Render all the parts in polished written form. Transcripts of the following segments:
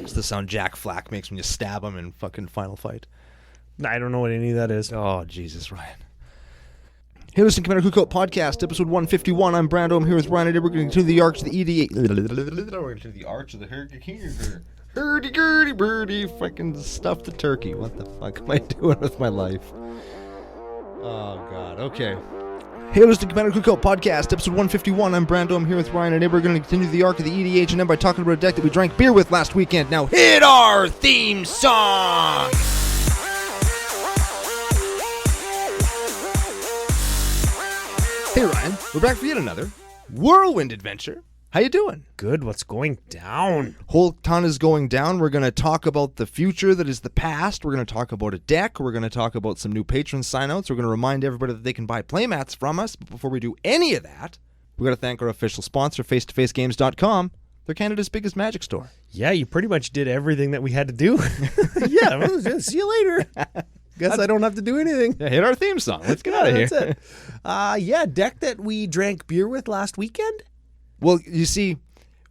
It's the sound Jack Flack makes when you stab him in fucking Final Fight. I don't know what any of that is. Oh, Jesus, Ryan. Hey, listen, Commander Cookout Podcast, episode 151. I'm Brando. I'm here with Ryan, and we're going to the Arch of the EDH. We're going to the Arch of the Hurdy-gurdy birdie. Fucking stuff the turkey. What the fuck am I doing with my life? Oh, God. Okay. Hey, listen, Commander Cookout Podcast, episode 151. I'm Brando. I'm here with Ryan, and we're going to continue the Arc of the EDHNM by talking about a deck that we drank beer with last weekend. Now, hit our theme song! Hey Ryan, we're back for yet another whirlwind adventure. How you doing? Good. What's going down? Whole ton is going down. We're going to talk about the future that is the past. We're going to talk about a deck. We're going to talk about some new patron signouts. We're going to remind everybody that they can buy playmats from us. But before we do any of that, we're going to thank our official sponsor, face-to-facegames.com. They're Canada's biggest Magic store. Yeah, you pretty much did everything that we had to do. Yeah, well, see you later. Guess I don't have to do anything. Yeah, hit our theme song. Let's get out of here. That's it. Yeah, deck that we drank beer with last weekend. Well, you see,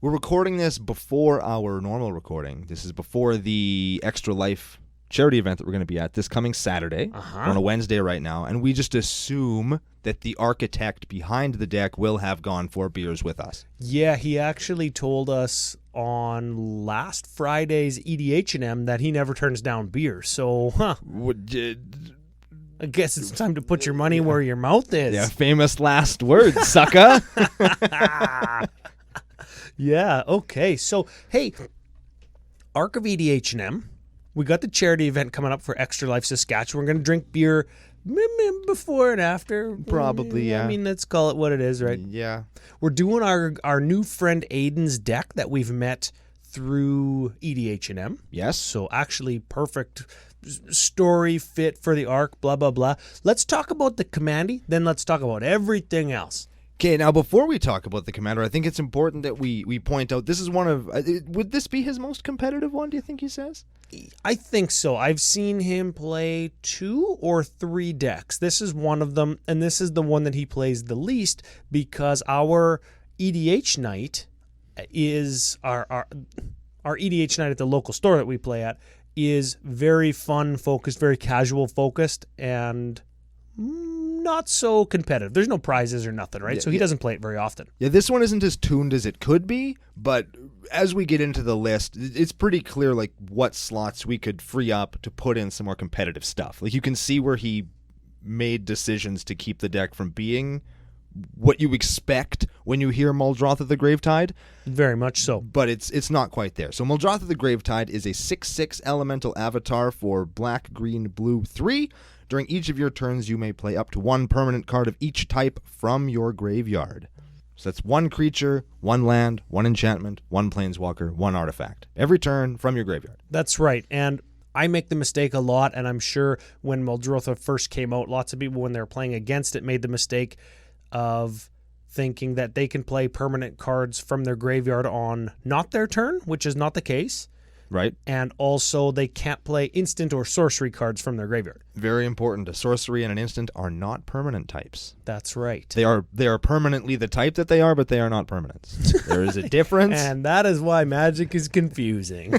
we're recording this before our normal recording. This is before the Extra Life charity event that we're going to be at this coming Saturday. We're on a Wednesday right now, and we just assume that the architect behind the deck will have gone for beers with us. Yeah, he actually told us on last Friday's EDHNM that he never turns down beer. So, I guess it's time to put your money where your mouth is. Yeah, famous last words, sucker. Yeah, okay. So, hey, Arc of EDHNM, we got the charity event coming up for Extra Life Saskatchewan. We're going to drink beer before and after. Probably, yeah. I mean, let's call it what it is, right? Yeah. We're doing our new friend Aiden's deck that we've met through EDHNM. Yes. So actually perfect story fit for the arc, blah, blah, blah. Let's talk about the Commandy, then let's talk about everything else. Okay, now before we talk about the Commander, I think it's important that we point out this is one of... would this be his most competitive one, do you think he says? I think so. I've seen him play 2 or 3 decks. This is one of them, and this is the one that he plays the least because our EDH night is... Our EDH night at the local store that we play at is very fun focused, very casual focused, and not so competitive. There's no prizes or nothing, right? So he doesn't play it very often. Yeah, this one isn't as tuned as it could be, but as we get into the list, it's pretty clear like what slots we could free up to put in some more competitive stuff. Like you can see where he made decisions to keep the deck from being what you expect when you hear Muldrotha the Gravetide. Very much so. But it's not quite there. So Muldrotha the Gravetide is a 6/6 elemental avatar for black, green, blue 3. During each of your turns, you may play up to 1 permanent card of each type from your graveyard. So that's 1 creature, 1 land, 1 enchantment, 1 planeswalker, 1 artifact. Every turn from your graveyard. That's right. And I make the mistake a lot, and I'm sure when Muldrotha first came out, lots of people, when they were playing against it, made the mistake of thinking that they can play permanent cards from their graveyard on not their turn, which is not the case. Right. And also they can't play instant or sorcery cards from their graveyard. Very important. A sorcery and an instant are not permanent types. That's right. They are permanently the type that they are, but they are not permanents. There is a difference. And that is why Magic is confusing.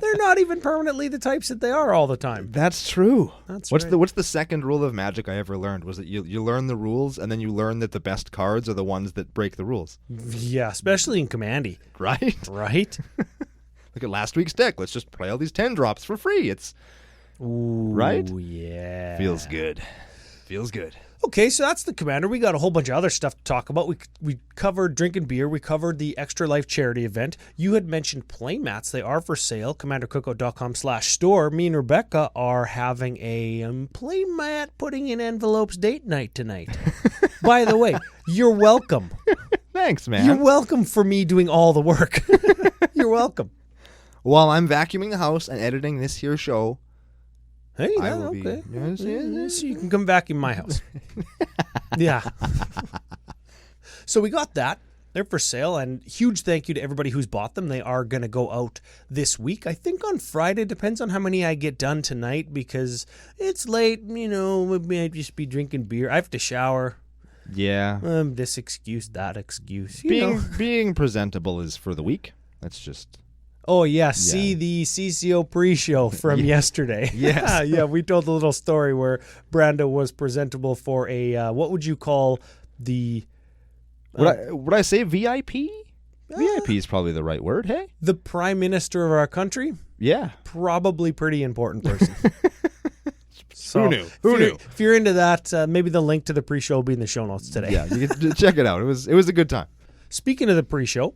They're not even permanently the types that they are all the time. That's true. That's What's right. What's the second rule of Magic I ever learned? Was that you learn the rules, and then you learn that the best cards are the ones that break the rules. Yeah, especially in Commandy. Right? Right? Look at last week's deck. Let's just play all these 10 drops for free. It's... Ooh, right? Yeah. Feels good. Feels good. Okay, so that's the Commander. We got a whole bunch of other stuff to talk about. We covered drinking beer. We covered the Extra Life charity event. You had mentioned playmats. They are for sale. CommanderCookout.com/store. Me and Rebecca are having a playmat putting in envelopes date night tonight. By the way, you're welcome. Thanks, man. You're welcome for me doing all the work. You're welcome. While I'm vacuuming the house and editing this here show, Hey, I will okay. be... Yes. So you can come back in my house. Yeah. So we got that. They're for sale, and huge thank you to everybody who's bought them. They are going to go out this week. I think on Friday. Depends on how many I get done tonight because it's late. You know, we might just be drinking beer. I have to shower. Yeah. This excuse, that excuse. Being presentable is for the week. That's just Oh, yeah. See the CCO pre-show from yesterday. Yes. Yeah, we told a little story where Brando was presentable for a, what would you call the... Would I say VIP? VIP is probably the right word, hey? The Prime Minister of our country? Yeah. Probably pretty important person. So, Who knew? If you're into that, maybe the link to the pre-show will be in the show notes today. Yeah, you can check it out. It was a good time. Speaking of the pre-show,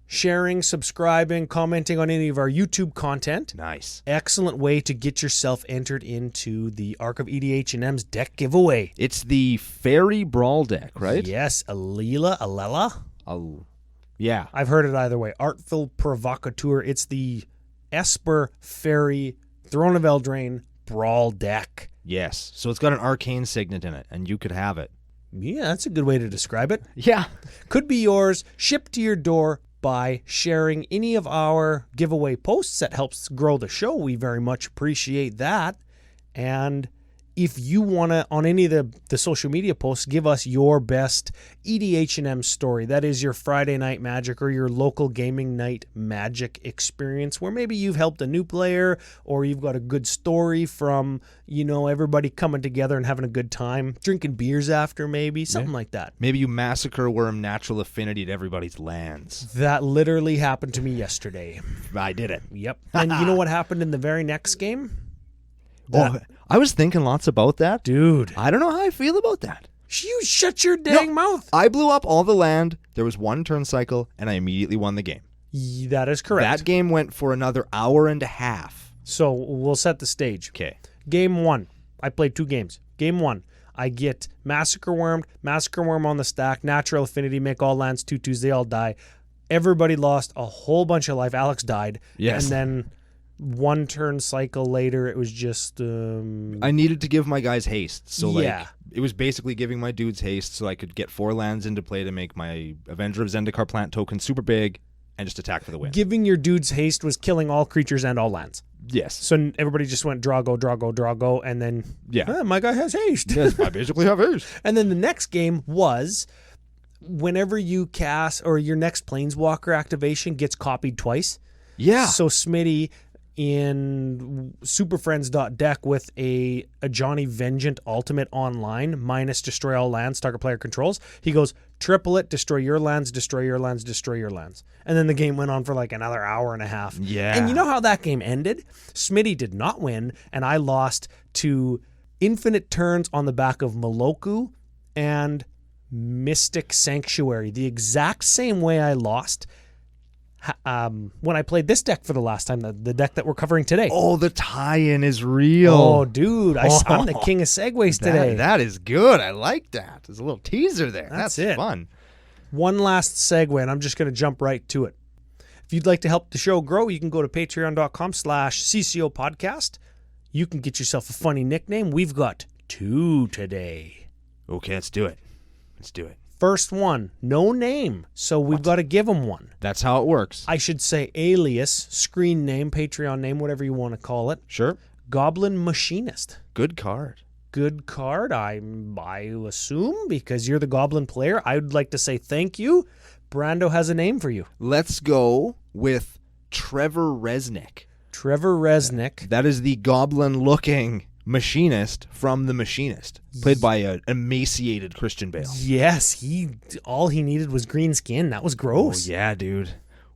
sharing, subscribing, commenting on any of our YouTube content. Nice. Excellent way to get yourself entered into the Arc of EDHNM's deck giveaway. It's the Fairy Brawl deck, right? Yes, Alela. Yeah. I've heard it either way. Artful Provocateur. It's the Esper Fairy Throne of Eldraine Brawl deck. Yes. So it's got an arcane signet in it, and you could have it. Yeah, that's a good way to describe it. Yeah. Could be yours, shipped to your door by sharing any of our giveaway posts. That helps grow the show. We very much appreciate that. And if you want to, on any of the social media posts, give us your best EDHNM story. That is your Friday night Magic or your local gaming night Magic experience where maybe you've helped a new player or you've got a good story from, everybody coming together and having a good time, drinking beers after maybe, something like that. Maybe you massacre worm natural affinity to everybody's lands. That literally happened to me yesterday. I did it. Yep. And you know what happened in the very next game? I was thinking lots about that. Dude. I don't know how I feel about that. You shut your dang mouth. I blew up all the land. There was one turn cycle, and I immediately won the game. That is correct. That game went for another hour and a half. So we'll set the stage. Okay. Game 1. I played 2 games. Game 1. I get Massacre Worm on the stack, Natural Affinity, make all lands 2/2s, they all die. Everybody lost a whole bunch of life. Alex died. Yes. And then one turn cycle later, it was just... I needed to give my guys haste. So, yeah. It was basically giving my dudes haste so I could get 4 lands into play to make my Avenger of Zendikar plant token super big and just attack for the win. Giving your dudes haste was killing all creatures and all lands. Yes. So everybody just went draw, go, and then my guy has haste. Yes, I basically have haste. And then the next game was whenever you cast or your next Planeswalker activation gets copied twice. Yeah. So Smitty in superfriends.deck with a Johnny Vengeant Ultimate online minus destroy all lands target player controls. He goes triple it, destroy your lands, destroy your lands, destroy your lands. And then the game went on for like another hour and a half. Yeah. And you know how that game ended? Smitty did not win, and I lost to infinite turns on the back of Moloku and Mystic Sanctuary. The exact same way I lost when I played this deck for the last time, the deck that we're covering today. Oh, the tie-in is real. Oh, dude. I'm the king of segues today. That is good. I like that. There's a little teaser there. That's it. Fun. One last segue, and I'm just going to jump right to it. If you'd like to help the show grow, you can go to patreon.com/CCOPodcast. You can get yourself a funny nickname. We've got 2 today. Okay, let's do it. First one, no name, so we've got to give him one. That's how it works. I should say alias, screen name, Patreon name, whatever you want to call it. Sure. Goblin Machinist. Good card. Good card, I assume, because you're the Goblin player. I would like to say thank you. Brando has a name for you. Let's go with Trevor Reznik. Trevor Reznik. That is the goblin-looking machinist from The Machinist, played by an emaciated Christian Bale. Yes, all he needed was green skin. That was gross. Oh, yeah, dude.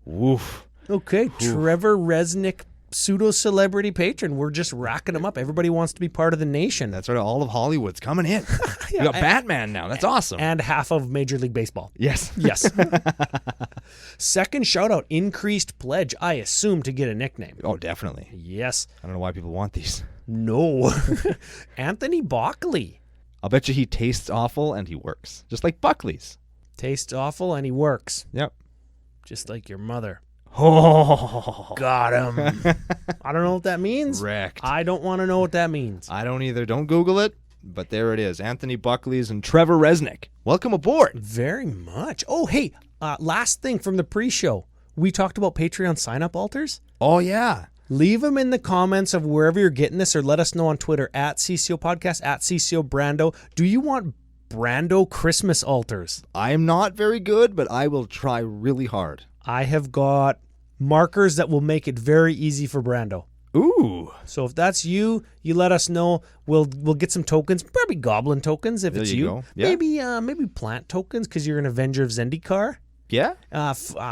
Woof. Okay, Trevor Reznik, pseudo-celebrity patron. We're just racking them up. Everybody wants to be part of the nation. That's right. All of Hollywood's coming in. You got Batman now. That's awesome. And half of Major League Baseball. Yes. Yes. Second shout-out, Increased Pledge, I assume, to get a nickname. Oh, definitely. Yes. I don't know why people want these. No. Anthony Buckley. I'll bet you he tastes awful and he works. Just like Buckley's. Tastes awful and he works. Yep. Just like your mother. Oh. Got him. I don't know what that means. Wrecked. I don't want to know what that means. I don't either. Don't Google it. But there it is. Anthony Buckley's and Trevor Reznik. Welcome aboard. Very much. Oh, hey. Last thing from the pre-show. We talked about Patreon sign-up altars. Oh, yeah. Leave them in the comments of wherever you're getting this, or let us know on Twitter at CCOPodcast, at CCOBrando. Do you want Brando Christmas altars? I'm not very good, but I will try really hard. I have got markers that will make it very easy for Brando. Ooh. So if that's you, you let us know. We'll get some tokens, probably goblin tokens if it's you. Go. Yeah. Maybe plant tokens because you're an Avenger of Zendikar. Yeah.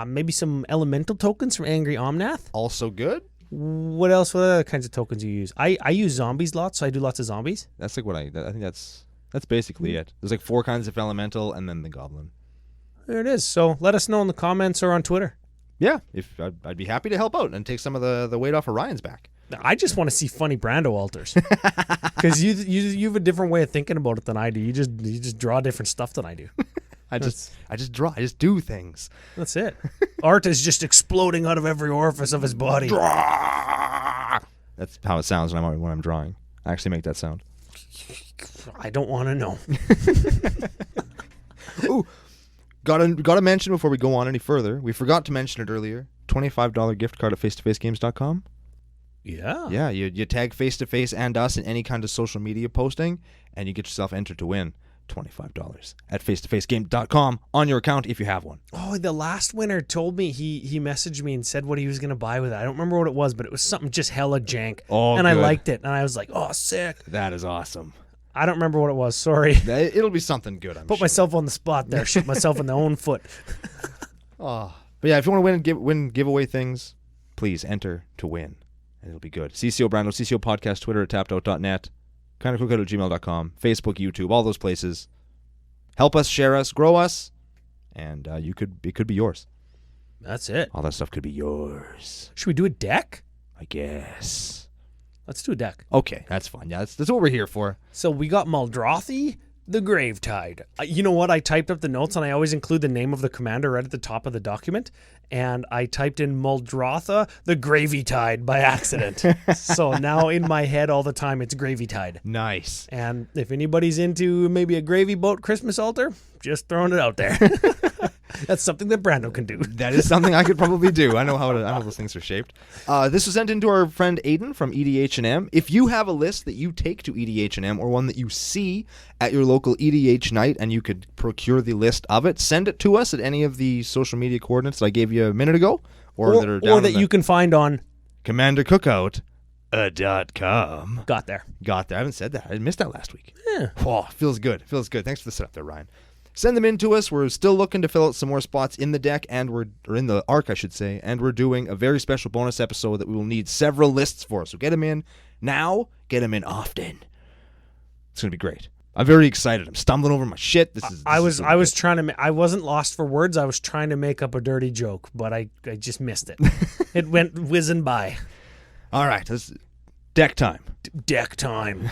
Maybe some elemental tokens from Angry Omnath. Also good. What else? What other kinds of tokens you use? I use zombies lots, so I do lots of zombies. That's like I think that's basically it. There's like 4 kinds of elemental and then the goblin. There it is. So let us know in the comments or on Twitter. Yeah, if I'd be happy to help out and take some of the weight off Orion's back. I just want to see funny Brando alters because you have a different way of thinking about it than I do. You just draw different stuff than I do. I just draw. I just do things. That's it. Art is just exploding out of every orifice of his body. That's how it sounds when I'm drawing. I actually make that sound. I don't want to know. Ooh, gotta mention before we go on any further. We forgot to mention it earlier. $25 gift card at face2facegames.com. Yeah. Yeah, you tag Face to Face and us in any kind of social media posting, and you get yourself entered to win $25 at face2facegame.com on your account if you have one. Oh, the last winner told me he messaged me and said what he was going to buy with it. I don't remember what it was, but it was something just hella jank. Oh, and good. I liked it, and I was like, oh, sick. That is awesome. I don't remember what it was. Sorry. It'll be something good, I'm Put sure. myself on the spot there. Shoot myself in the own foot. Oh. But yeah, if you want to win giveaway things, please enter to win. And it'll be good. CCO Brando, CCO Podcast, Twitter at tappedout.net, commandercookout@gmail.com, Facebook, YouTube, all those places. Help us, share us, grow us, and it could be yours. That's it. All that stuff could be yours. Should we do a deck? I guess. Let's do a deck. Okay, that's fine. Yeah, that's what we're here for. So we got Muldrotha, the Gravetide. You know what? I typed up the notes, and I always include the name of the commander right at the top of the document. And I typed in Muldrotha, the Gravetide by accident. So now in my head all the time, it's Gravetide. Nice. And if anybody's into maybe a gravy boat Christmas altar, just throwing it out there. That's something that Brando can do. That is something I could probably do. I know how those things are shaped. This was sent in to our friend Aiden from EDHNM. If you have a list that you take to EDHNM or one that you see at your local EDH night and you could procure the list of it, send it to us at any of the social media coordinates that I gave you a minute ago, or that are down or that you can find on Commander Cookout.com. Got there. I haven't said that. I missed that last week. Yeah. Oh, feels good. Thanks for the setup there, Ryan. Send them in to us. We're still looking to fill out some more spots in the deck, or in the arc, I should say, and we're doing a very special bonus episode that we will need several lists for. So get them in now, get them in often. It's going to be great. I'm very excited. I'm stumbling over my shit. I wasn't lost for words. I was trying to make up a dirty joke, but I just missed it. It went whizzing by. All right, deck time. Deck time.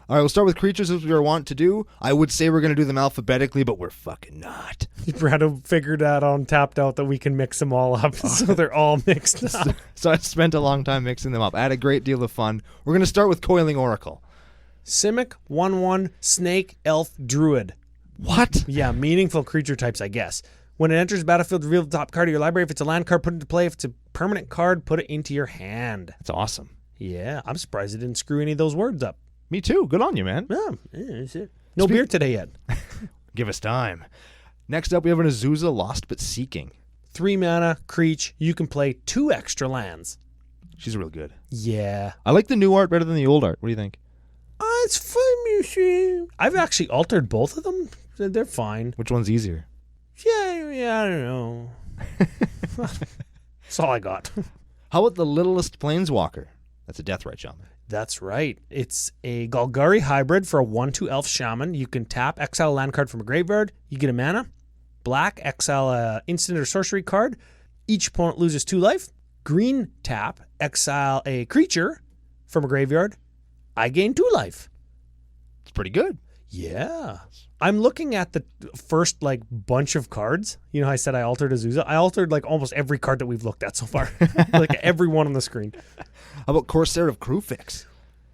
All right, we'll start with creatures as we are wont to do. I would say we're going to do them alphabetically, but we're fucking not. Brando figured out on Tapped Out that we can mix them all up, so they're all mixed up. So I spent a long time mixing them up. I had a great deal of fun. We're going to start with Coiling Oracle. Simic, 1/1, Snake, Elf, Druid. What? Yeah, meaningful creature types, I guess. When it enters the battlefield, reveal the top card of your library. If it's a land card, put it into play. If it's a permanent card, put it into your hand. That's awesome. Yeah, I'm surprised it didn't screw any of those words up. Me too. Good on you, man. Yeah, that's it. No beer today yet. Give us time. Next up, we have an Azusa, Lost But Seeking. 3 mana, Creech. You can play 2 extra lands. She's real good. Yeah. I like the new art better than the old art. What do you think? It's fun. I've actually altered both of them. They're fine. Which one's easier? Yeah, I don't know. That's all I got. How about the Littlest Planeswalker? That's a Deathrite Shaman. That's right. It's a Golgari hybrid for a 1/2 elf shaman. You can tap, exile a land card from a graveyard. You get a mana. Black, exile a instant or sorcery card. Each opponent loses 2 life. Green, tap, exile a creature from a graveyard. I gain 2 life. It's pretty good. Yeah. I'm looking at the first bunch of cards. You know how I said I altered Azusa? I altered almost every card that we've looked at so far. Every one on the screen. How about Corsair of Crewfix?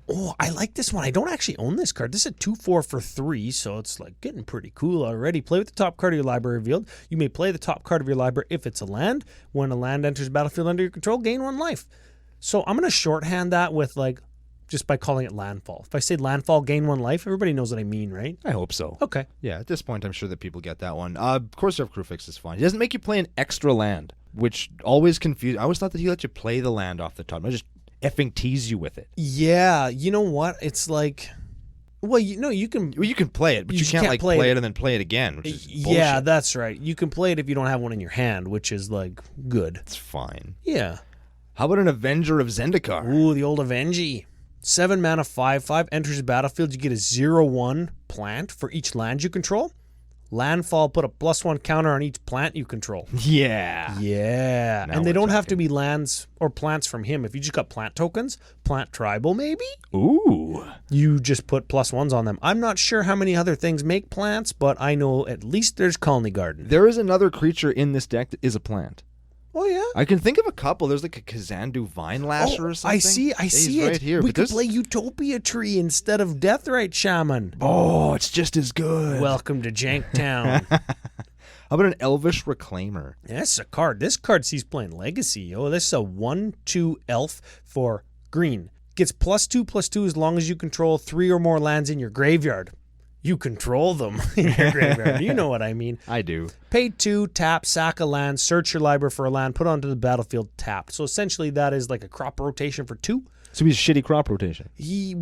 Oh, I like this one. I don't actually own this card. This is a 2/4 for 3, so it's getting pretty cool already. Play with the top card of your library revealed. You may play the top card of your library if it's a land. When a land enters the battlefield under your control, gain 1 life. So I'm going to shorthand that with just by calling it landfall. If I say landfall, gain 1 life, everybody knows what I mean, right? I hope so. Okay. Yeah, at this point, I'm sure that people get that one. Corsair of Crewfix is fine. He doesn't make you play an extra land. which always confused. I always thought that he let you play the land off the top. I just effing tease you with it. Yeah, you know what? It's like, well, you can. Well, you can play it, but you can't like play it and then play it again, which is bullshit. Yeah, that's right. You can play it if you don't have one in your hand, which is like good. It's fine. Yeah. How about an Avenger of Zendikar? Ooh, the old Avengi. 7 mana, 5/5, enters the battlefield. You get a 0/1 plant for each land you control. Landfall, put a +1 counter on each plant you control. Yeah. Yeah. Now And they we're don't have to talking. be lands or plants from him. If you just got plant tokens, plant tribal maybe, Ooh. you just put +1s on them. I'm not sure how many other things make plants, but I know at least there's Colony Garden. There is another creature in this deck that is a plant. Oh, yeah? I can think of a couple. There's like a Kazandu Vine Lasher or something. I see He's it. right here. We but could this- play Utopia Tree instead of Deathrite Shaman. Oh, it's just as good. Welcome to Janktown. How about an Elvis Reclaimer? That's a card. This card sees playing Legacy. Oh, this is a 1/2 elf for green. Gets +2/+2 as long as you control 3 or more lands in your graveyard. You control them in your graveyard. You know what I mean. I do. Pay 2, tap, sack a land, search your library for a land, put onto the battlefield, tapped. So essentially that is like a crop rotation for 2. So he's shitty crop rotation. He's a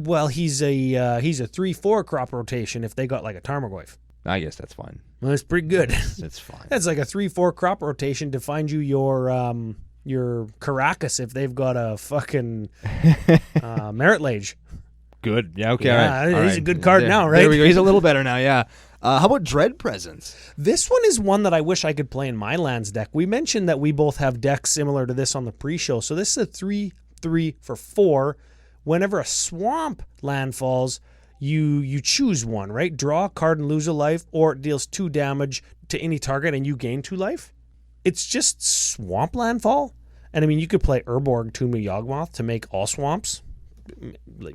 3/4 crop rotation if they got like a Tarmogoyf. I guess that's fine. Well, that's pretty good. It's fine. That's like a 3/4 crop rotation to find you your Caracas if they've got a fucking Merit Lage. Good. Yeah, okay. Yeah, all right. he's a good card now, right? There we go. He's a little better now, yeah. How about Dread Presence? This one is one that I wish I could play in my lands deck. We mentioned that we both have decks similar to this on the pre-show. So this is a 3/3 for 4. Whenever a swamp land falls, you choose one, right? Draw a card and lose a life, or it deals 2 damage to any target and you gain 2 life. It's just swamp landfall. And I mean, you could play Urborg, Tomb of Yawgmoth to make all swamps.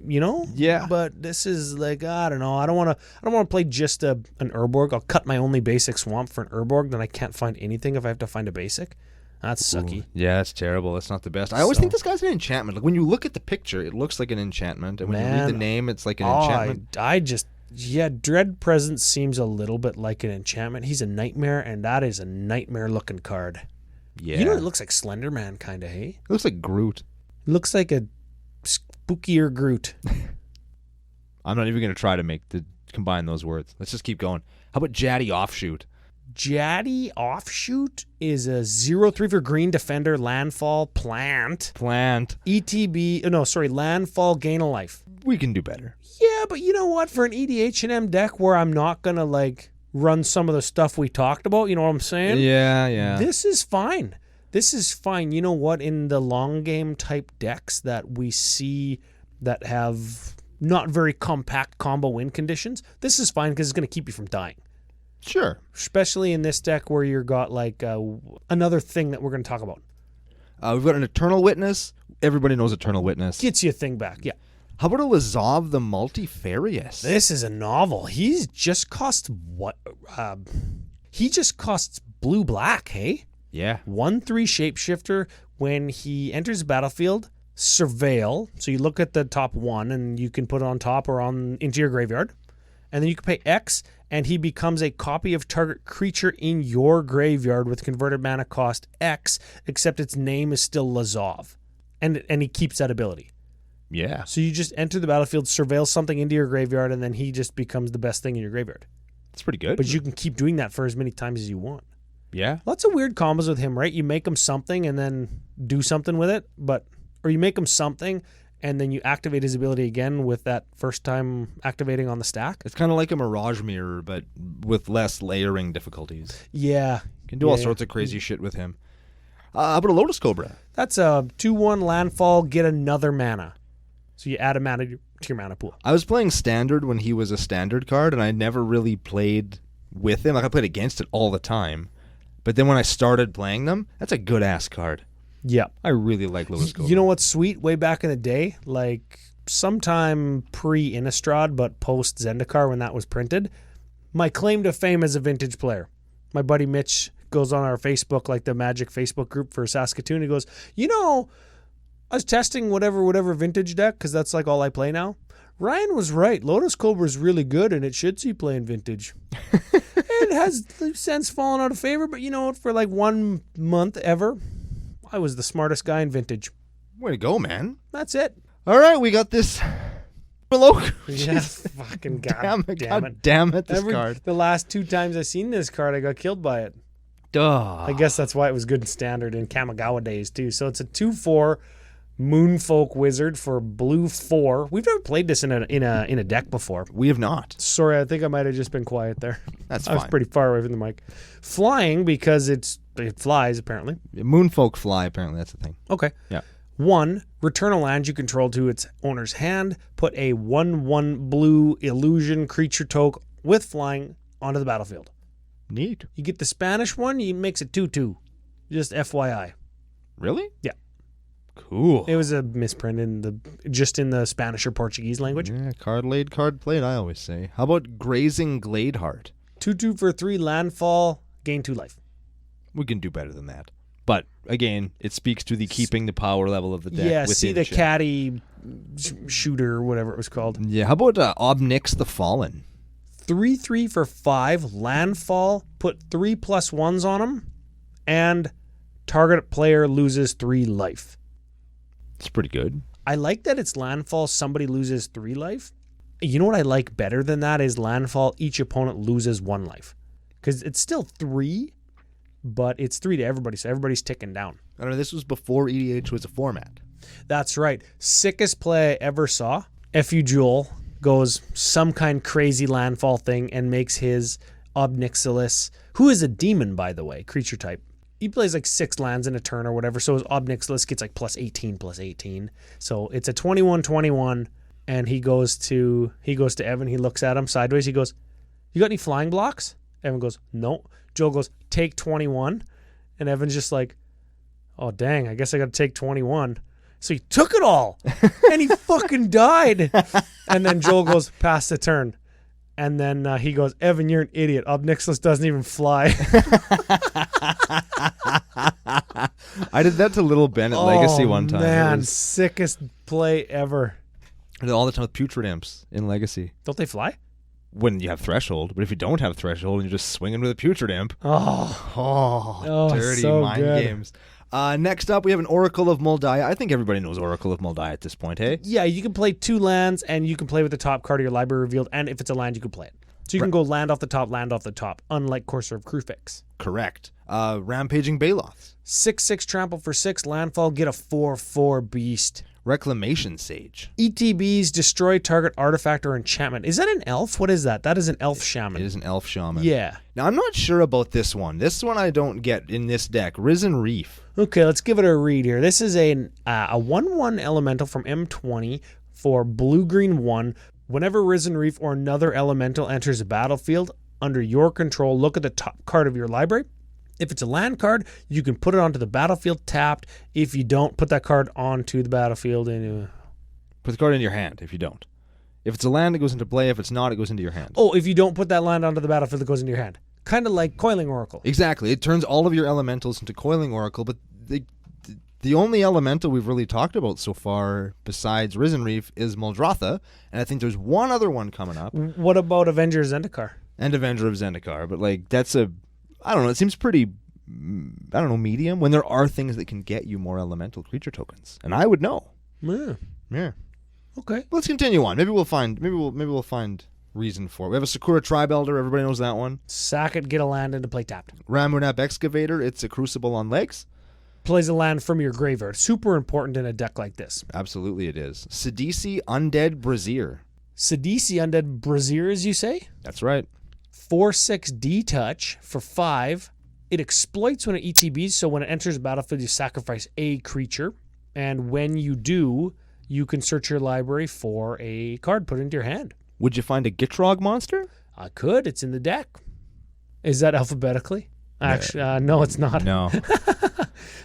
You know? Yeah. But this is like, I don't know. I don't want to play just an Urborg. I'll cut my only basic swamp for an Urborg, then I can't find anything if I have to find a basic. That's sucky. Ooh, yeah, that's terrible. That's not the best. I always think this guy's an enchantment. Like when you look at the picture, it looks like an enchantment, and when you read the name, it's like an enchantment. Dread Presence seems a little bit like an enchantment. He's a nightmare, and that is a nightmare looking card. Yeah. You know, it looks like Slender Man, kind of, hey? It looks like Groot. It looks like a spookier Groot. I'm not even going to try to combine those words. Let's just keep going. How about Jaddy Offshoot? Jaddy Offshoot is a 0/3 for green defender, landfall, plant. Landfall, gain a life. We can do better. Yeah, but you know what? For an EDHNM deck where I'm not going to like run some of the stuff we talked about, you know what I'm saying? Yeah. This is fine. This is fine. You know what? In the long game type decks that we see that have not very compact combo win conditions, this is fine because it's going to keep you from dying. Sure. Especially in this deck where you've got like another thing that we're going to talk about. We've got an Eternal Witness. Everybody knows Eternal Witness. Gets you a thing back, yeah. How about a Lazov the Multifarious? This is a novel. He just costs what? He just costs blue-black, hey? Yeah. 1/3 shapeshifter. When he enters the battlefield, surveil. So you look at the top one and you can put it on top or into your graveyard. And then you can pay X and he becomes a copy of target creature in your graveyard with converted mana cost X, except its name is still Lazov. And he keeps that ability. Yeah. So you just enter the battlefield, surveil something into your graveyard, and then he just becomes the best thing in your graveyard. That's pretty good. But you can keep doing that for as many times as you want. Yeah. Lots of weird combos with him, right? You make him something and then do something with it, or you make him something and then you activate his ability again with that first time activating on the stack. It's kind of like a Mirage Mirror, but with less layering difficulties. Yeah. You can do all sorts of crazy shit with him. How about a Lotus Cobra? That's a 2/1 landfall, get another mana. So you add a mana to your mana pool. I was playing Standard when he was a Standard card, and I never really played with him. Like I played against it all the time. But then when I started playing them, that's a good-ass card. Yeah. I really like Lotus Cobra. You know what's sweet? Way back in the day, like sometime pre-Innistrad, but post-Zendikar when that was printed, my claim to fame as a vintage player. My buddy Mitch goes on our Facebook, like the Magic Facebook group for Saskatoon. He goes, I was testing whatever vintage deck because that's like all I play now. Ryan was right. Lotus Cobra is really good and it should see playing vintage. it has since fallen out of favor, but you know what? For like 1 month ever, I was the smartest guy in Vintage. Way to go, man. That's it. All right, we got this. Below. Yeah, fucking damn it, this card. The last 2 times I seen this card, I got killed by it. Duh. I guess that's why it was good in Standard in Kamigawa days, too. So it's a 2/4 Moonfolk Wizard for blue 4. We've never played this in a deck before. We have not. Sorry, I think I might have just been quiet there. That's fine. I was pretty far away from the mic. Flying because it flies, apparently. Moonfolk fly, apparently. That's the thing. Okay. Yeah. 1, return a land you control to its owner's hand. Put a 1/1 blue illusion creature token with flying onto the battlefield. Neat. You get the Spanish one, you makes it 2/2. Just FYI. Really? Yeah. Cool. It was a misprint in the Spanish or Portuguese language. Yeah, card laid, card played, I always say. How about Grazing Gladeheart? 2/2 for 3 landfall, gain 2 life. We can do better than that. But again, it speaks to the keeping the power level of the deck. Yeah, see the caddy shooter, whatever it was called. Yeah, how about Obnix the Fallen? 3/3 for 5 landfall. Put 3+1s on them, and target player loses 3 life. It's pretty good. I like that it's landfall. Somebody loses 3 life. You know what I like better than that is landfall. Each opponent loses 1 life, because it's still 3. But it's 3 to everybody, so everybody's ticking down. I don't know, this was before EDH was a format. That's right. Sickest play I ever saw. F.U. Jewel goes some kind crazy landfall thing and makes his Obnixilis, who is a demon, by the way, creature type. He plays like 6 lands in a turn or whatever, so his Obnixilis gets like +18/+18. So it's a 21/21, and he goes to Evan. He looks at him sideways. He goes, "You got any flying blocks?" Evan goes, "No." Joel goes, "Take 21." And Evan's just like, "Oh, dang, I guess I got to take 21. So he took it all. And he fucking died. And then Joel goes, "Pass the turn." And then he goes, "Evan, you're an idiot. Obnixilis doesn't even fly." I did that to Little Ben at Legacy one time. Man, sickest play ever. I did all the time with Putrid Imps in Legacy. Don't they fly? When you have Threshold, but if you don't have Threshold and you're just swinging with a Putrid Imp. Dirty so mind good. games. Next up, we have an Oracle of Moldiah. I think everybody knows Oracle of Moldiah at this point, hey? Yeah, you can play 2 lands, and you can play with the top card of your library revealed, and if it's a land, you can play it. So you can go land off the top, unlike Courser of Krufix. Correct. Rampaging Baloths. 6/6 trample for 6 landfall, get a 4/4 beast. Reclamation Sage. ETBs, destroy target artifact or enchantment. Is that an elf? What is that? That is an elf shaman. It is an elf shaman. Yeah. Now, I'm not sure about this one. This one I don't get in this deck. Risen Reef. Okay, let's give it a read here. This is a 1/1 elemental from M20 for blue-green 1. Whenever Risen Reef or another elemental enters a battlefield under your control, look at the top card of your library. If it's a land card, you can put it onto the battlefield tapped. If you don't, put that card onto the battlefield. Put the card in your hand if you don't. If it's a land, it goes into play. If it's not, it goes into your hand. Oh, if you don't put that land onto the battlefield, it goes into your hand. Kind of like Coiling Oracle. Exactly. It turns all of your elementals into Coiling Oracle, but the only elemental we've really talked about so far besides Risen Reef is Muldrotha, and I think there's one other one coming up. What about Avenger of Zendikar? And Avenger of Zendikar, but like that's I don't know, it seems pretty, medium when there are things that can get you more elemental creature tokens. And I would know. Yeah. Okay. Let's continue on. Maybe we'll find reason for it. We have a Sakura Tribe Elder, everybody knows that one. Sack it, get a land into play tapped. Ramunap Excavator, it's a Crucible on legs. Plays a land from your graveyard. Super important in a deck like this. Absolutely it is. Sidisi Undead Brazier. Sidisi Undead Brazier, as you say? That's right. 4/6 D-Touch for 5. It exploits when it ETBs, so when it enters the battlefield, you sacrifice a creature. And when you do, you can search your library for a card, put it into your hand. Would you find a Gitrog monster? I could. It's in the deck. Is that alphabetically? Actually, no, it's not. No.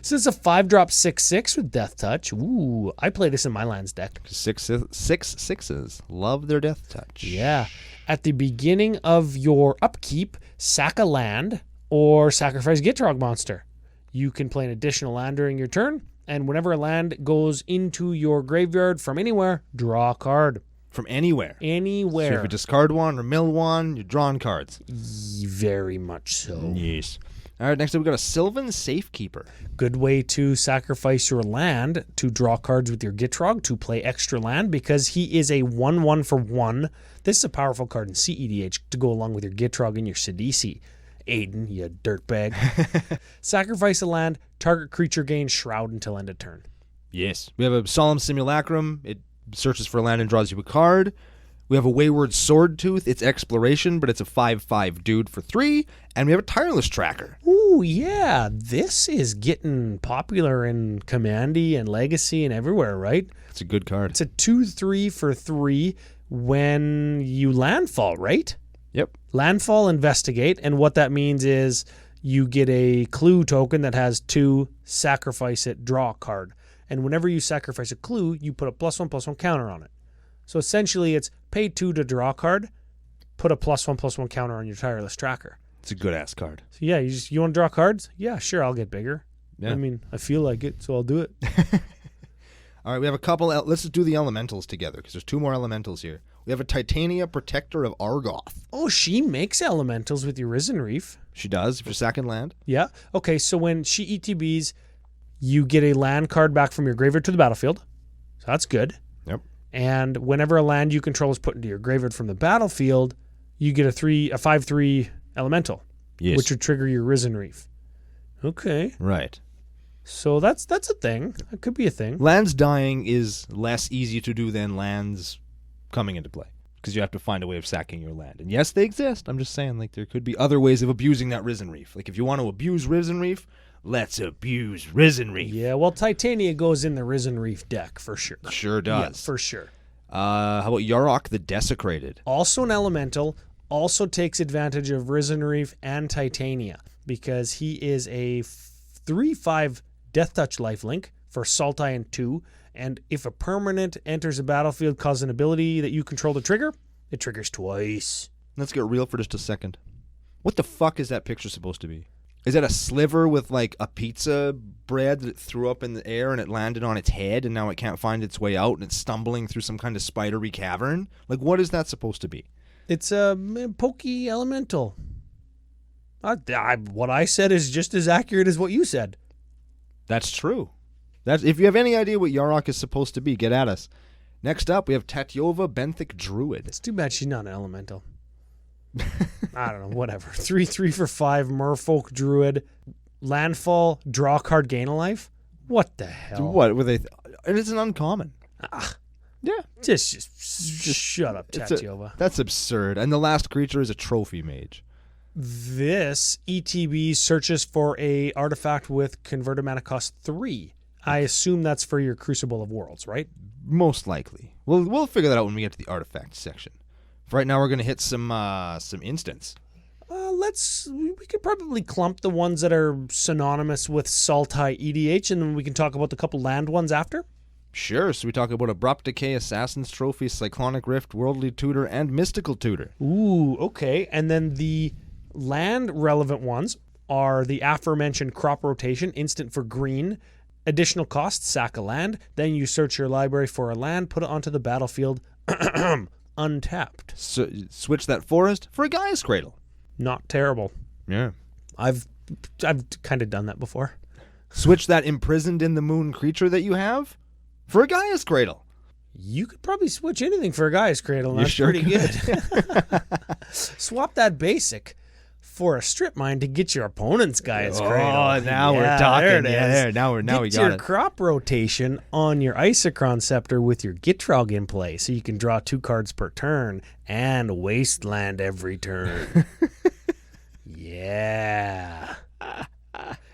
So it's a 5-drop 6/6 with Death Touch. Ooh, I play this in my lands deck. 6/6s love their Death Touch. Yeah. At the beginning of your upkeep, sack a land or sacrifice Gitrog monster. You can play an additional land during your turn, and whenever a land goes into your graveyard from anywhere, draw a card. From anywhere. So if you discard one or mill one, you're drawing cards. Very much so. Yes. All right, next up we got a Sylvan Safekeeper. Good way to sacrifice your land to draw cards with your Gitrog to play extra land because he is a 1/1 for 1. This is a powerful card in CEDH to go along with your Gitrog and your Sidisi. Aiden, you dirtbag. Sacrifice a land, target creature gains Shroud until end of turn. Yes. We have a Solemn Simulacrum. It searches for land and draws you a card. We have a Wayward Swordtooth. It's Exploration, but it's a 5/5 dude for 3. And we have a Tireless Tracker. Ooh, yeah. This is getting popular in Commandy and Legacy and everywhere, right? It's a good card. It's a 2/3 for 3 when you landfall, right? Yep. Landfall, investigate, and what that means is you get a clue token that has 2, sacrifice it, draw a card. And whenever you sacrifice a clue, you put a +1/+1 counter on it. So essentially it's pay 2 to draw a card, put a +1/+1 counter on your Tireless Tracker. It's a good-ass card. So yeah, you want to draw cards? Yeah, sure, I'll get bigger. Yeah. I mean, I feel like it, so I'll do it. All right, we have a couple. Let's just do the elementals together because there's 2 more elementals here. We have a Titania, Protector of Argoth. Oh, she makes elementals with your Risen Reef. She does for second land. Yeah. Okay, so when she ETBs, you get a land card back from your graveyard to the battlefield. So that's good. Yep. And whenever a land you control is put into your graveyard from the battlefield, you get a 5/3 elemental, Yes. which would trigger your Risen Reef. Okay. Right. So that's a thing. It could be a thing. Lands dying is less easy to do than lands coming into play because you have to find a way of sacking your land. And yes, they exist. I'm just saying, like, there could be other ways of abusing that Risen Reef. Like, if you want to abuse Risen Reef, let's abuse Risen Reef. Yeah, well, Titania goes in the Risen Reef deck for sure. Sure does. Yeah, for sure. How about Yarok the Desecrated? Also an elemental, also takes advantage of Risen Reef and Titania because he is a 3/5 Death Touch lifelink for Sultai and 2. And if a permanent enters a battlefield, causes an ability that you control to trigger, it triggers twice. Let's get real for just a second. What the fuck is that picture supposed to be? Is that a sliver with like a pizza bread that it threw up in the air and it landed on its head and now it can't find its way out and it's stumbling through some kind of spidery cavern? Like, what is that supposed to be? It's a pokey elemental. What I said is just as accurate as what you said. That's true. If you have any idea what Yarok is supposed to be, get at us. Next up, we have Tatyova Benthic Druid. It's too bad she's not an elemental. I don't know, whatever. 3/3 for 5, Merfolk Druid. Landfall, draw a card, gain a life? What the hell? What were they? And it's an uncommon. Yeah. Just shut up, Tatyova. That's absurd. And the last creature is a trophy mage. This ETB searches for a artifact with converted mana cost 3. I assume that's for your Crucible of Worlds, right? Most likely. We'll figure that out when we get to the artifact section. For right now, we're going to hit some instants. We could probably clump the ones that are synonymous with Sultai EDH, and then we can talk about the couple land ones after. Sure. So we talk about Abrupt Decay, Assassin's Trophy, Cyclonic Rift, Worldly Tutor, and Mystical Tutor. Ooh, okay. And then the land relevant ones are the aforementioned Crop Rotation, instant for green, additional cost, sack a land, then you search your library for a land, put it onto the battlefield, untapped. So switch that forest for a Gaia's Cradle. Not terrible. Yeah. I've kind of done that before. Switch that Imprisoned in the Moon creature that you have for a Gaia's Cradle. You could probably switch anything for a Gaia's Cradle, and that's sure pretty good. Swap that basic for a strip mine to get your opponent's Gaia's Cradle. Oh, now we're talking. Now we got your it. crop rotation on your Isochron Scepter with your Gitrog in play, so you can draw 2 cards per turn and wasteland every turn. Yeah.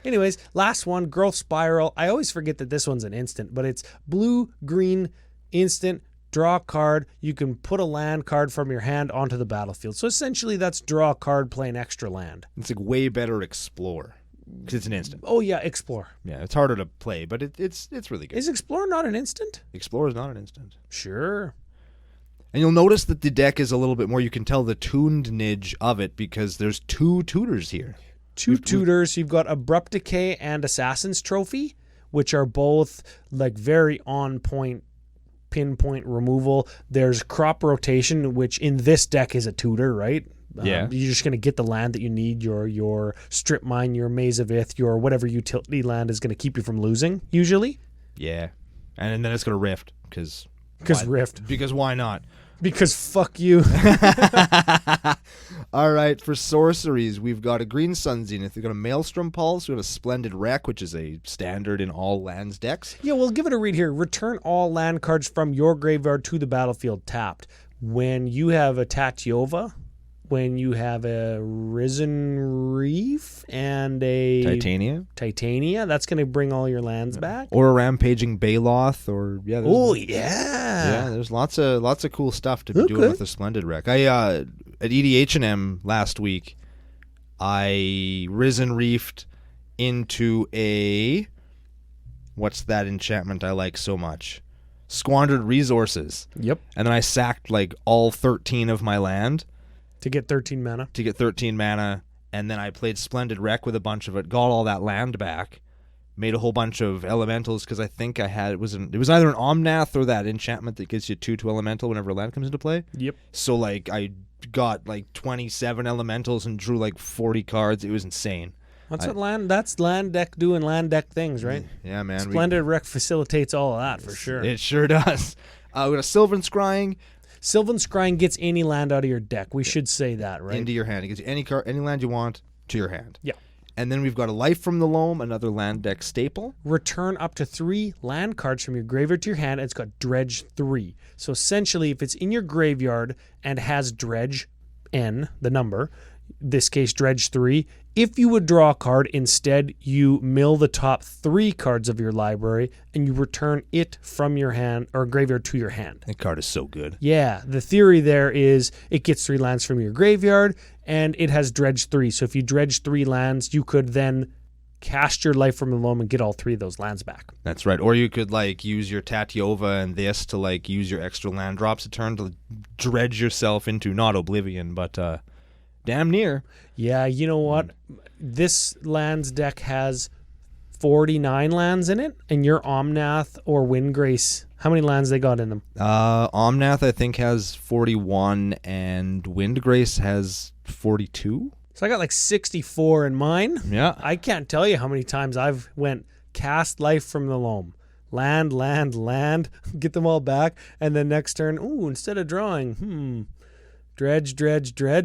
Anyways, last one, Growth Spiral. I always forget that this one's an instant, but it's blue, green, instant, draw a card. You can put a land card from your hand onto the battlefield. So essentially that's draw a card, play an extra land. It's like way better Explore because it's an instant. Oh yeah, Explore. Yeah, it's harder to play, but it's really good. Is Explore not an instant? Explore is not an instant. Sure. And you'll notice that the deck is a little bit more, you can tell the tuned nidge of it because there's 2 tutors here. 2 tutors. You've got Abrupt Decay and Assassin's Trophy, which are both like very on point pinpoint removal. There's crop rotation, which in this deck is a tutor, right? Yeah. You're just going to get the land that you need. Your Strip Mine, your Maze of Ith, your whatever utility land is going to keep you from losing, usually. Yeah. And then it's going to Rift. Because Rift. Because why not? Because fuck you. All right, for sorceries, we've got a Green Sun Zenith. We've got a Maelstrom Pulse. We've got a Splendid Wreck, which is a standard in all lands decks. Yeah, well, give it a read here. Return all land cards from your graveyard to the battlefield tapped. When you have a Tatiova, when you have a Risen Reef and a Titania, that's going to bring all your lands back. Or a Rampaging Baloth, or there's lots of cool stuff to be doing with the Splendid Wreck. I at EDHNM last week, I Risen Reefed into a what's that enchantment I like so much? Squandered Resources. Yep. And then I sacked like all 13 of my land. To get 13 mana. And then I played Splendid Wreck with a bunch of it, got all that land back, made a whole bunch of elementals, because I think I had, it was either an Omnath or that enchantment that gives you 2/2 elemental whenever a land comes into play. Yep. So like I got like 27 elementals and drew like 40 cards. It was insane. That's land deck doing land deck things, right? Yeah, man. Splendid Wreck facilitates all of that for sure. It sure does. We got a Sylvan Scrying. Sylvan Scrying gets any land out of your deck. We should say that, right? Into your hand. It gives you any land you want to your hand. Yeah. And then we've got a Life from the Loam, another land deck staple. Return up to 3 land cards from your graveyard to your hand. It's got Dredge 3. So essentially, if it's in your graveyard and has Dredge N, the number, this case Dredge 3, if you would draw a card, instead you mill the top 3 cards of your library and you return it from your hand or graveyard to your hand. That card is so good. Yeah, the theory there is it gets 3 lands from your graveyard and it has Dredge 3. So if you dredge 3 lands, you could then cast your Life from the Loam and get all 3 of those lands back. That's right. Or you could like use your Tatiova and this to like use your extra land drops a turn to dredge yourself into not Oblivion, but damn near. Yeah, you know what? This lands deck has 49 lands in it, and your Omnath or Windgrace, how many lands they got in them? Omnath, I think, has 41, and Windgrace has 42. So I got like 64 in mine. Yeah. I can't tell you how many times I've went cast Life from the Loam. Land, get them all back, and then next turn, instead of drawing, dredge,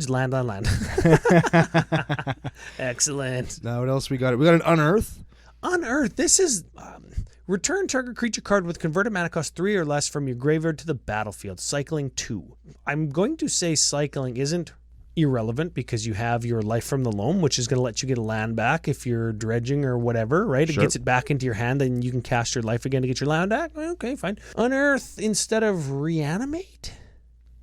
land. Excellent. Now what else we got? We got an Unearth. Unearth. This is return target creature card with converted mana cost 3 or less from your graveyard to the battlefield. Cycling 2. I'm going to say cycling isn't irrelevant because you have your Life from the Loam, which is going to let you get a land back if you're dredging or whatever, right? Sure. It gets it back into your hand, then you can cast your life again to get your land back. Okay, fine. Unearth instead of Reanimate?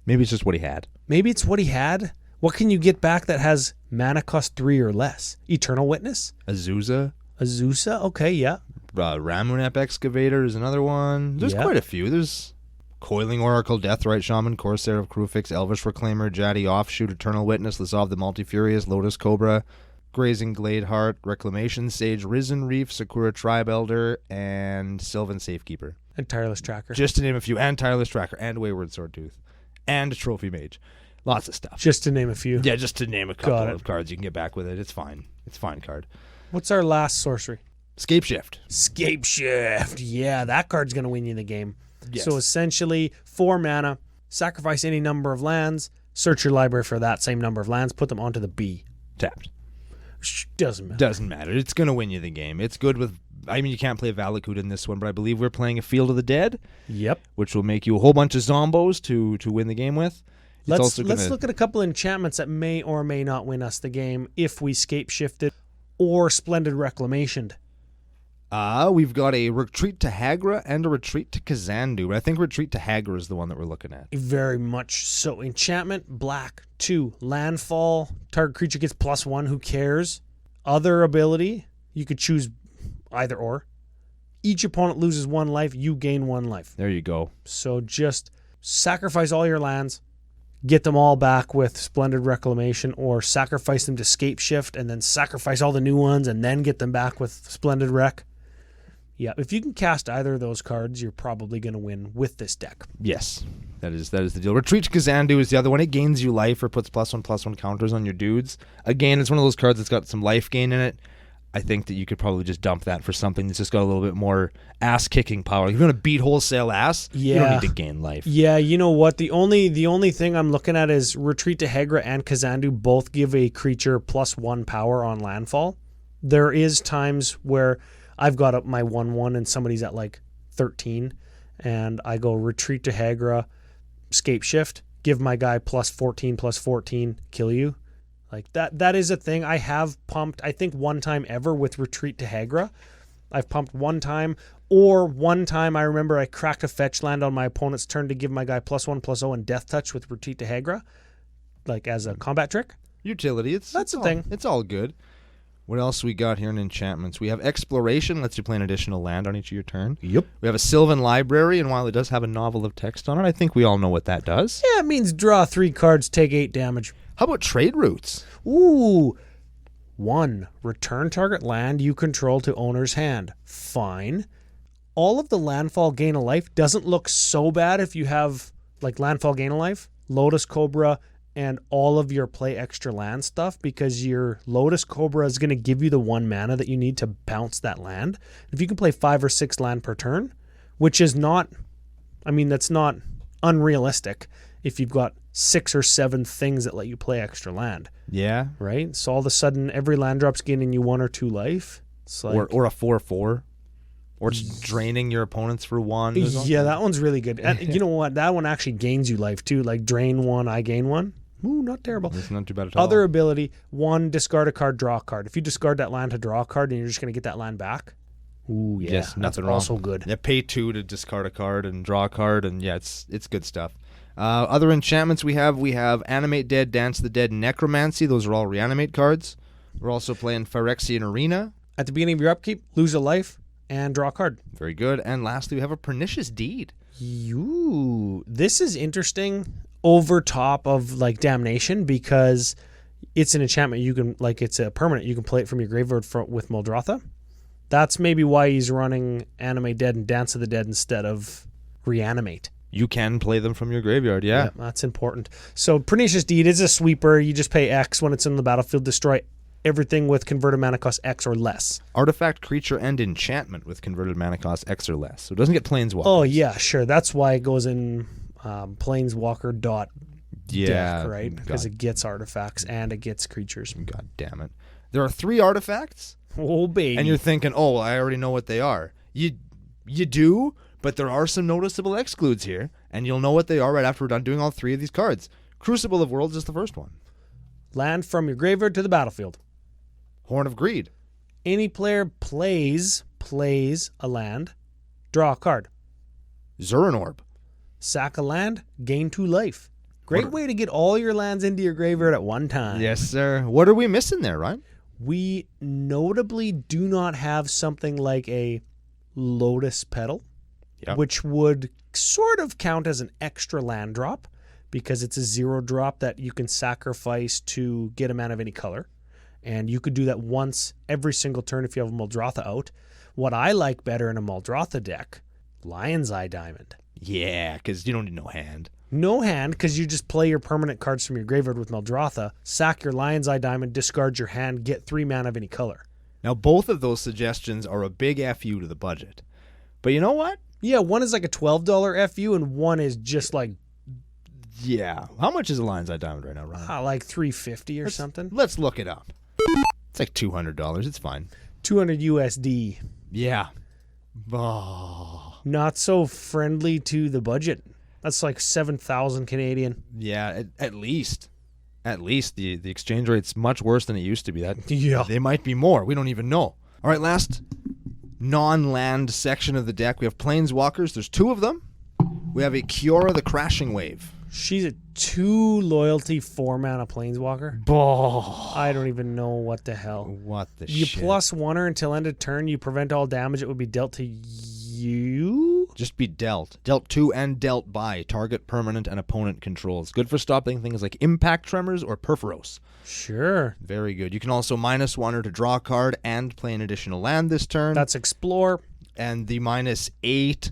Maybe it's just what he had. Maybe it's what he had. What can you get back that has mana cost 3 or less? Eternal Witness? Azusa? Okay, yeah. Ramunap Excavator is another one. There's quite a few. There's Coiling Oracle, Deathrite Shaman, Corsair of Krufix, Elvis Reclaimer, Jaddy Offshoot, Eternal Witness, Lazav the Multifurious, Lotus Cobra, Grazing Gladeheart, Reclamation Sage, Risen Reef, Sakura Tribe Elder, and Sylvan Safekeeper. And Tireless Tracker. Just to name a few. And Tireless Tracker, and Wayward Swordtooth. And Trophy Mage. Lots of stuff. Just to name a few. Yeah, just to name a couple of cards you can get back with it. It's fine. It's a fine card. What's our last sorcery? Scapeshift. Scapeshift. Yeah, that card's going to win you the game. Yes. So essentially, 4 mana, sacrifice any number of lands, search your library for that same number of lands, put them onto the B. Tapped. Doesn't matter. Doesn't matter. It's going to win you the game. It's good with... I mean, you can't play Valakut in this one, but I believe we're playing a Field of the Dead. Yep. Which will make you a whole bunch of zombos to win the game with. Let's look at a couple enchantments that may or may not win us the game if we Scapeshifted or Splendid Reclamationed. We've got a Retreat to Hagra and a Retreat to Kazandu. But I think Retreat to Hagra is the one that we're looking at. Very much so. Enchantment, black, 2. Landfall, target creature gets +1, who cares? Other ability, you could choose either or. Each opponent loses 1 life, you gain 1 life. There you go. So just sacrifice all your lands, get them all back with Splendid Reclamation, or sacrifice them to Scapeshift and then sacrifice all the new ones and then get them back with Splendid Rec. Yeah, if you can cast either of those cards, you're probably going to win with this deck. Yes, that is the deal. Retreat to Kazandu is the other one. It gains you life or puts +1/+1 counters on your dudes. Again, it's one of those cards that's got some life gain in it. I think that you could probably just dump that for something that's just got a little bit more ass-kicking power. If you want to beat wholesale ass, you don't need to gain life. Yeah, you know what? The only thing I'm looking at is Retreat to Hegra and Kazandu both give a creature +1 power on landfall. There is times where I've got up my 1/1 and somebody's at like 13, and I go Retreat to Hegra, Scape Shift, give my guy +14/+14, kill you. Like that is a thing. I have pumped, I think, one time ever with Retreat to Hegra. I've pumped one time, or one time I remember I cracked a fetch land on my opponent's turn to give my guy +1/+0 and Death Touch with Retreat to Hegra, like as a combat trick. Utility. That's a thing. It's all good. What else we got here in Enchantments? We have Exploration, lets you play an additional land on each of your turn. Yep. We have a Sylvan Library, and while it does have a novel of text on it, I think we all know what that does. Yeah, it means draw 3 cards, take 8 damage. How about Trade Routes? Ooh. 1. Return target land you control to owner's hand. Fine. All of the landfall gain a life doesn't look so bad if you have like landfall gain a life, Lotus Cobra, and all of your play extra land stuff, because your Lotus Cobra is going to give you the 1 mana that you need to bounce that land. If you can play 5 or 6 land per turn, which is not, I mean, that's not unrealistic if you've got 6 or 7 things that let you play extra land. Yeah. Right? So all of a sudden, every land drop's gaining you 1 or 2 life. It's like, or a 4/4. Or it's draining your opponents for 1. Yeah, that one's really good. And you know what? That one actually gains you life too. Like drain 1, I gain 1. Ooh, not terrible. It's not too bad at all. Other ability, 1, discard a card, draw a card. If you discard that land to draw a card and you're just going to get that land back, ooh, yeah, yes, that's wrong. also good. Yeah, pay 2 to discard a card and draw a card, and yeah, it's good stuff. Other enchantments we have Animate Dead, Dance the Dead, Necromancy. Those are all reanimate cards. We're also playing Phyrexian Arena. At the beginning of your upkeep, lose a life and draw a card. Very good. And lastly, we have a Pernicious Deed. Ooh, this is interesting over top of like Damnation, because it's an enchantment you can, like, it's a permanent. You can play it from your graveyard with Muldrotha. That's maybe why he's running Animate Dead and Dance of the Dead instead of Reanimate. You can play them from your graveyard, yeah. That's important. So Pernicious Deed is a sweeper. You just pay X when it's in the battlefield. Destroy everything with converted mana cost X or less. Artifact, creature, and enchantment with converted mana cost X or less. So it doesn't get Planeswalkers. Oh, yeah, sure. That's why it goes in Planeswalker deck, right? Because it gets artifacts and it gets creatures. God damn it. There are 3 artifacts. Oh, baby. And you're thinking, oh, I already know what they are. You do, but there are some noticeable excludes here, and you'll know what they are right after we're done doing all 3 of these cards. Crucible of Worlds is the first one. Land from your graveyard to the battlefield. Horn of Greed. Any player plays a land, draw a card. Zurin Orb. Sack a land, gain 2 life. Great way to get all your lands into your graveyard at one time. Yes, sir. What are we missing there, Ryan? We notably do not have something like a Lotus Petal, which would sort of count as an extra land drop, because it's a 0 drop that you can sacrifice to get a mana of any color. And you could do that once every single turn if you have a Muldrotha out. What I like better in a Muldrotha deck, Lion's Eye Diamond. Yeah, because you don't need no hand. No hand, because you just play your permanent cards from your graveyard with Muldrotha, sack your Lion's Eye Diamond, discard your hand, get 3 mana of any color. Now, both of those suggestions are a big FU to the budget. But you know what? Yeah, one is like a $12 FU, and one is just like... Yeah. How much is a Lion's Eye Diamond right now, Ryan? Like $350 or something. Let's look it up. It's like $200. It's fine. 200 USD. Yeah. Oh. Not so friendly to the budget. That's like 7,000 Canadian. Yeah, at least. At least the exchange rate's much worse than it used to be. They might be more. We don't even know. All right, last non-land section of the deck. We have Planeswalkers. There's 2 of them. We have a Kiora the Crashing Wave. She's a 2 loyalty 4 mana Planeswalker. I don't even know what the hell. What the you shit? You +1 her until end of turn. You prevent all damage. It would be dealt to you. Just be dealt. Dealt to and dealt by target, permanent, and opponent controls. Good for stopping things like Impact Tremors or Perforos. Sure. Very good. You can also -1 her to draw a card and play an additional land this turn. That's Explore. and the -8,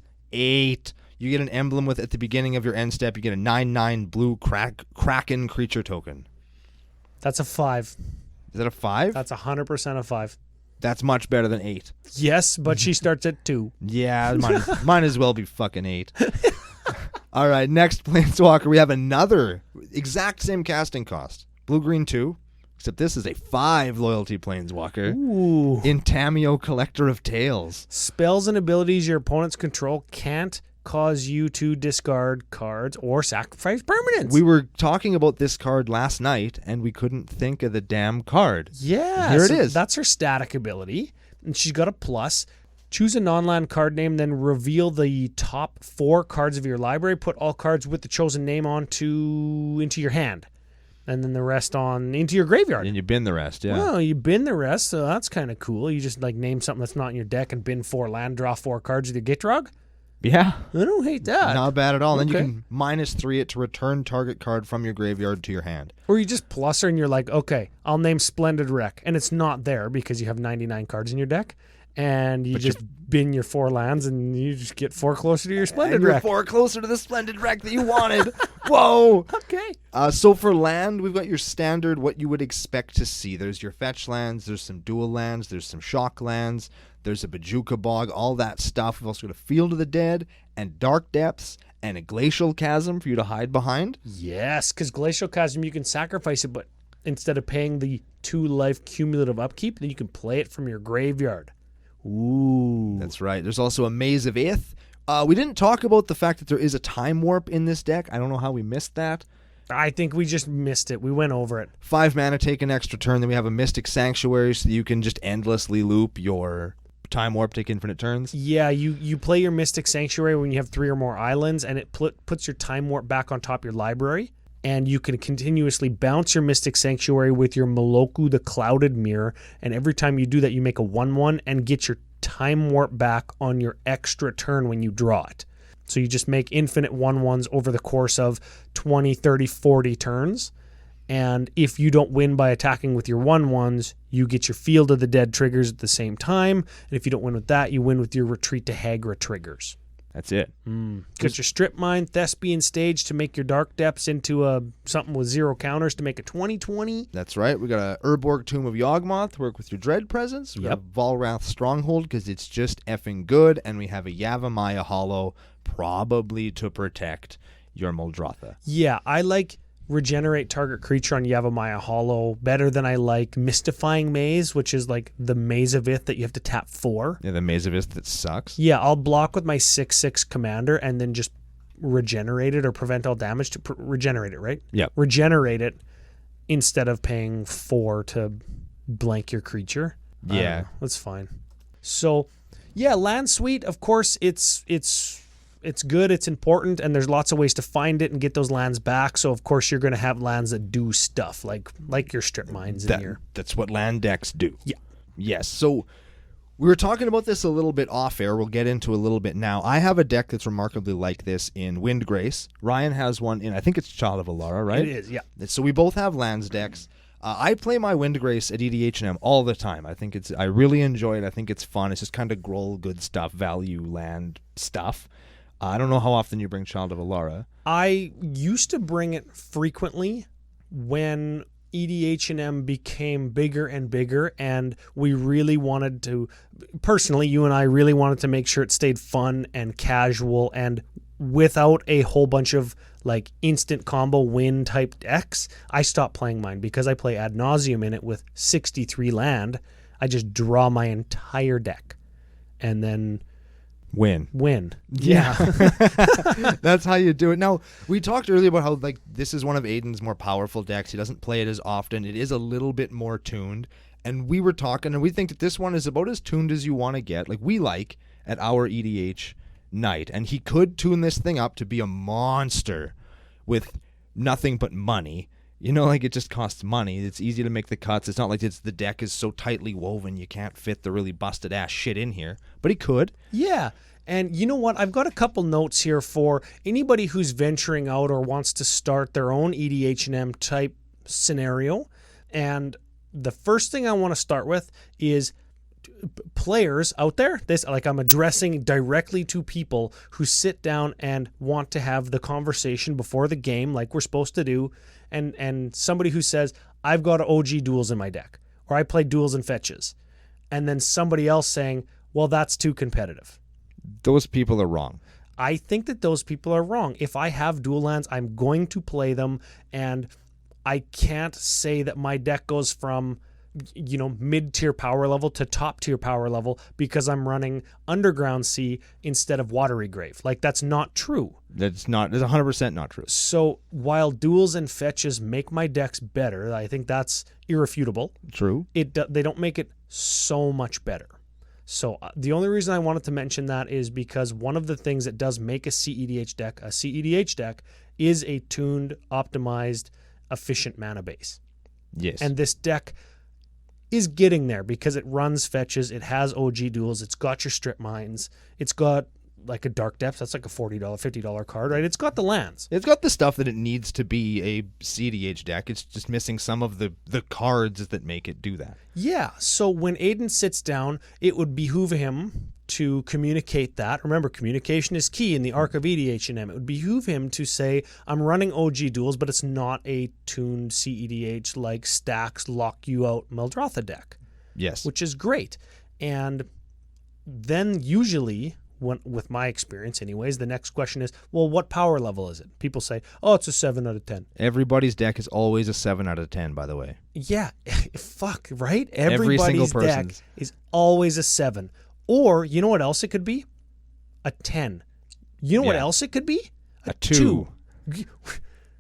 you get an emblem with at the beginning of your end step. You get a 9/9 blue Kraken creature token. That's a 5. Is that a 5? That's 100% a 5. That's much better than 8. Yes, but she starts at 2. Yeah, might as well be fucking 8. All right, next Planeswalker, we have another exact same casting cost. Blue-green 2, except this is a 5 loyalty Planeswalker. Ooh. Intamio, Collector of Tales. Spells and abilities your opponents control can't cause you to discard cards or sacrifice permanents. We were talking about this card last night, and we couldn't think of the damn card. Yeah. Here it is. That's her static ability, and she's got a plus. Choose a non-land card name, then reveal the top 4 cards of your library. Put all cards with the chosen name into your hand, and then the rest into your graveyard. And you bin the rest, yeah. Well, you bin the rest, so that's kind of cool. You just name something that's not in your deck and bin 4 land, draw 4 cards with your Gitrog. Yeah. I don't hate that. Not bad at all. Okay. Then you can -3 it to return target card from your graveyard to your hand. Or you just plus her and you're like, okay, I'll name Splendid Wreck. And it's not there because you have 99 cards in your deck. And you just bin your 4 lands and you just get 4 closer to your Splendid Wreck. 4 closer to the Splendid Wreck that you wanted. Whoa. Okay. So for land, we've got your standard, what you would expect to see. There's your fetch lands, there's some dual lands, there's some shock lands, there's a Bajuka Bog, all that stuff. We've also got a Field of the Dead and Dark Depths and a Glacial Chasm for you to hide behind. Yes, because Glacial Chasm, you can sacrifice it, but instead of paying the 2 life cumulative upkeep, then you can play it from your graveyard. Ooh. That's right. There's also a Maze of Ith. We didn't talk about the fact that there is a Time Warp in this deck. I don't know how we missed that. I think we just missed it. We went over it. 5 mana, take an extra turn. Then we have a Mystic Sanctuary so that you can just endlessly loop your Time Warp, take infinite turns. Yeah, you play your Mystic Sanctuary when you have 3 or more islands, and it puts your Time Warp back on top of your library. And you can continuously bounce your Mystic Sanctuary with your Moloku the Clouded Mirror. And every time you do that, you make a 1/1 and get your Time Warp back on your extra turn when you draw it. So you just make infinite 1/1s over the course of 20, 30, 40 turns. And if you don't win by attacking with your 1/1s, you get your Field of the Dead triggers at the same time. And if you don't win with that, you win with your Retreat to Hagra triggers. That's it. Got your Strip Mine, Thespian Stage to make your Dark Depths into something with 0 counters to make a 20/20. That's right. We got a Urborg Tomb of Yawgmoth to work with your Dread Presence. We got a Volrath Stronghold because it's just effing good. And we have a Yavimaya Hollow probably to protect your Muldrotha. Yeah, I like regenerate target creature on Yavimaya Hollow better than I like Mystifying Maze, which is like the Maze of Ith that you have to tap 4. Yeah, the Maze of Ith that sucks. Yeah, I'll block with my 6/6 commander and then just regenerate it or prevent all damage to regenerate it, right? Yep. Regenerate it instead of paying 4 to blank your creature. Yeah. That's fine. So, yeah, Land Suite, of course, it's good, it's important, and there's lots of ways to find it and get those lands back. So, of course, you're going to have lands that do stuff like your Strip Mines in here. That's what land decks do. Yeah. Yes. So we were talking about this a little bit off air. We'll get into a little bit now. I have a deck that's remarkably like this in Windgrace. Ryan has one in, I think it's Child of Alara, right? It is, yeah. So we both have lands decks. I play my Windgrace at EDHNM all the time. I really enjoy it. I think it's fun. It's just kind of Groll good stuff, value land stuff. I don't know how often you bring Child of Alara. I used to bring it frequently when EDHNM became bigger and bigger, and we really wanted to, personally, you and I really wanted to make sure it stayed fun and casual and without a whole bunch of like instant combo win type decks. I stopped playing mine because I play ad nauseum in it with 63 land. I just draw my entire deck and then win. Yeah. That's how you do it. Now, we talked earlier about how like this is one of Aiden's more powerful decks. He doesn't play it as often. It is a little bit more tuned. And we were talking, and we think that this one is about as tuned as you want to get. Like we like at our EDH night. And he could tune this thing up to be a monster with nothing but money. You know, like it just costs money. It's easy to make the cuts. It's not like the deck is so tightly woven you can't fit the really busted ass shit in here. But he could. Yeah. And you know what? I've got a couple notes here for anybody who's venturing out or wants to start their own EDHNM type scenario. And the first thing I want to start with is players out there, I'm addressing directly to people who sit down and want to have the conversation before the game like we're supposed to do, and somebody who says, I've got OG duels in my deck, or I play duels and fetches, and then somebody else saying, well, that's too competitive. Those people are wrong. I think that those people are wrong. If I have dual lands, I'm going to play them, and I can't say that my deck goes from mid-tier power level to top-tier power level because I'm running Underground Sea instead of Watery Grave. Like, that's not true. That's 100% not true. So while duels and fetches make my decks better, I think that's irrefutable. True. They don't make it so much better. So the only reason I wanted to mention that is because one of the things that does make a CEDH deck is a tuned, optimized, efficient mana base. Yes. And this deck is getting there because it runs fetches, it has OG duels, it's got your strip mines, it's got like a Dark Depths, that's like a $40, $50 card, right? It's got the lands. It's got the stuff that it needs to be a CDH deck. It's just missing some of the cards that make it do that. Yeah, so when Aiden sits down, it would behoove him to communicate that. Remember, communication is key in the Arc of EDHNM. It would behoove him to say, I'm running OG duels, but it's not a tuned CEDH like stacks lock you out Muldrotha deck. Yes. Which is great. And then usually, with my experience anyways, the next question is, well, what power level is it? People say, oh, it's a 7 out of 10. Everybody's deck is always a 7 out of 10, by the way. Yeah, fuck, right? Every single Everybody's person's deck is always a 7. Or, you know what else it could be? A 10. You know what else it could be? A 2.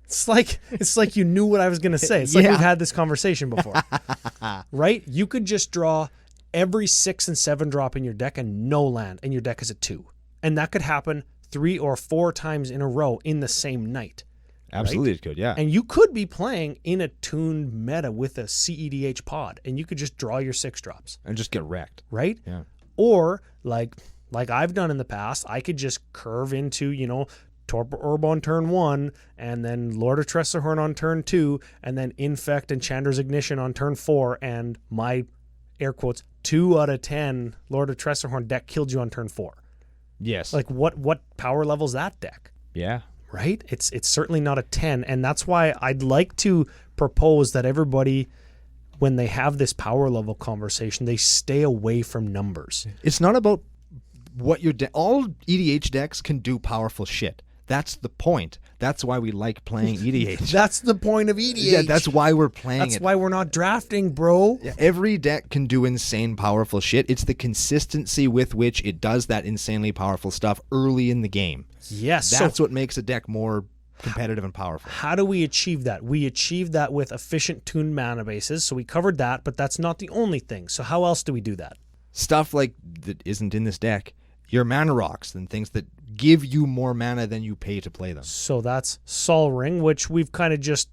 It's like you knew what I was going to say. It's like we've had this conversation before. Right? You could just draw every 6 and 7 drop in your deck and no land, and your deck is a 2. And that could happen 3 or 4 times in a row in the same night. Absolutely, right? It could, yeah. And you could be playing in a tuned meta with a CEDH pod, and you could just draw your 6 drops. And just get wrecked. Right? Yeah. Or, like I've done in the past, I could just curve into, Torpor Orb on turn 1, and then Lord of Tressorhorn on turn 2, and then Infect and Chandra's Ignition on turn 4, and my, air quotes, 2 out of 10 Lord of Tressorhorn deck killed you on turn 4. Yes. Like, what power level's that deck? Yeah. Right? It's certainly not a 10, and that's why I'd like to propose that everybody, when they have this power level conversation, they stay away from numbers. It's not about what your deck... All EDH decks can do powerful shit. That's the point. That's why we like playing EDH. That's the point of EDH. Yeah, that's why we're playing That's why we're not drafting, bro. Yeah, every deck can do insane powerful shit. It's the consistency with which it does that insanely powerful stuff early in the game. Yes. That's what makes a deck more competitive and powerful. How do we achieve that? We achieve that with efficient tuned mana bases. So we covered that, but that's not the only thing. So how else do we do that? Stuff like that isn't in this deck. Your mana rocks and things that give you more mana than you pay to play them. So that's Sol Ring, which we've kind of just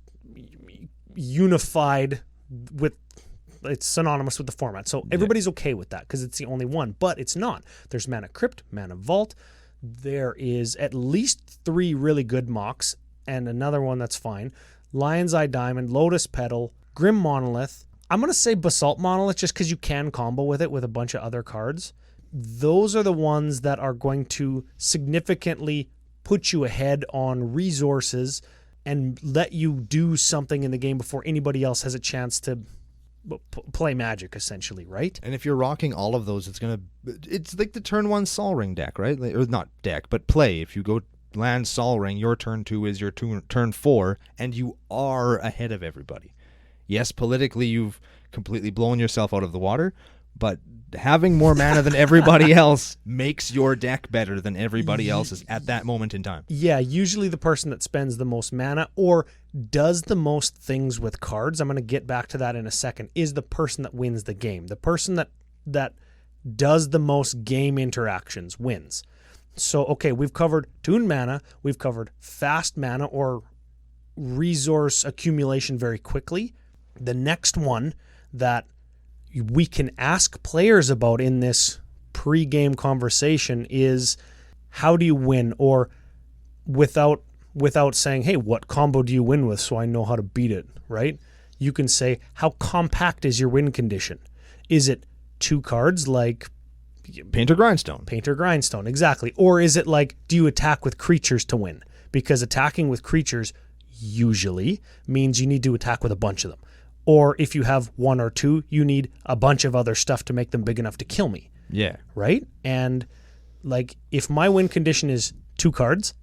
unified with. It's synonymous with the format. So everybody's okay with that because it's the only one, but it's not. There's Mana Crypt, Mana Vault. There is at least 3 really good mocks and another one that's fine. Lion's Eye Diamond, Lotus Petal, Grim Monolith. I'm going to say Basalt Monolith just because you can combo with it with a bunch of other cards. Those are the ones that are going to significantly put you ahead on resources and let you do something in the game before anybody else has a chance to play Magic, essentially, right? And if you're rocking all of those, it's like the turn 1 Sol Ring deck, right? Or not deck, but play. If you go land Sol Ring, your turn 2 is your turn 4, and you are ahead of everybody. Yes, politically, you've completely blown yourself out of the water, but having more mana than everybody else makes your deck better than everybody else's at that moment in time. Yeah, usually the person that spends the most mana or does the most things with cards, I'm going to get back to that in a second, is the person that wins the game. The person that does the most game interactions wins. So, okay, we've covered tuned mana, we've covered fast mana or resource accumulation very quickly. The next one that we can ask players about in this pre-game conversation is how do you win, or without saying, hey, what combo do you win with so I know how to beat it, right? You can say, how compact is your win condition? Is it 2 cards like Painter Grindstone. Painter Grindstone, exactly. Or is it like, do you attack with creatures to win? Because attacking with creatures usually means you need to attack with a bunch of them. Or if you have 1 or 2, you need a bunch of other stuff to make them big enough to kill me. Yeah. Right? And like, if my win condition is 2 cards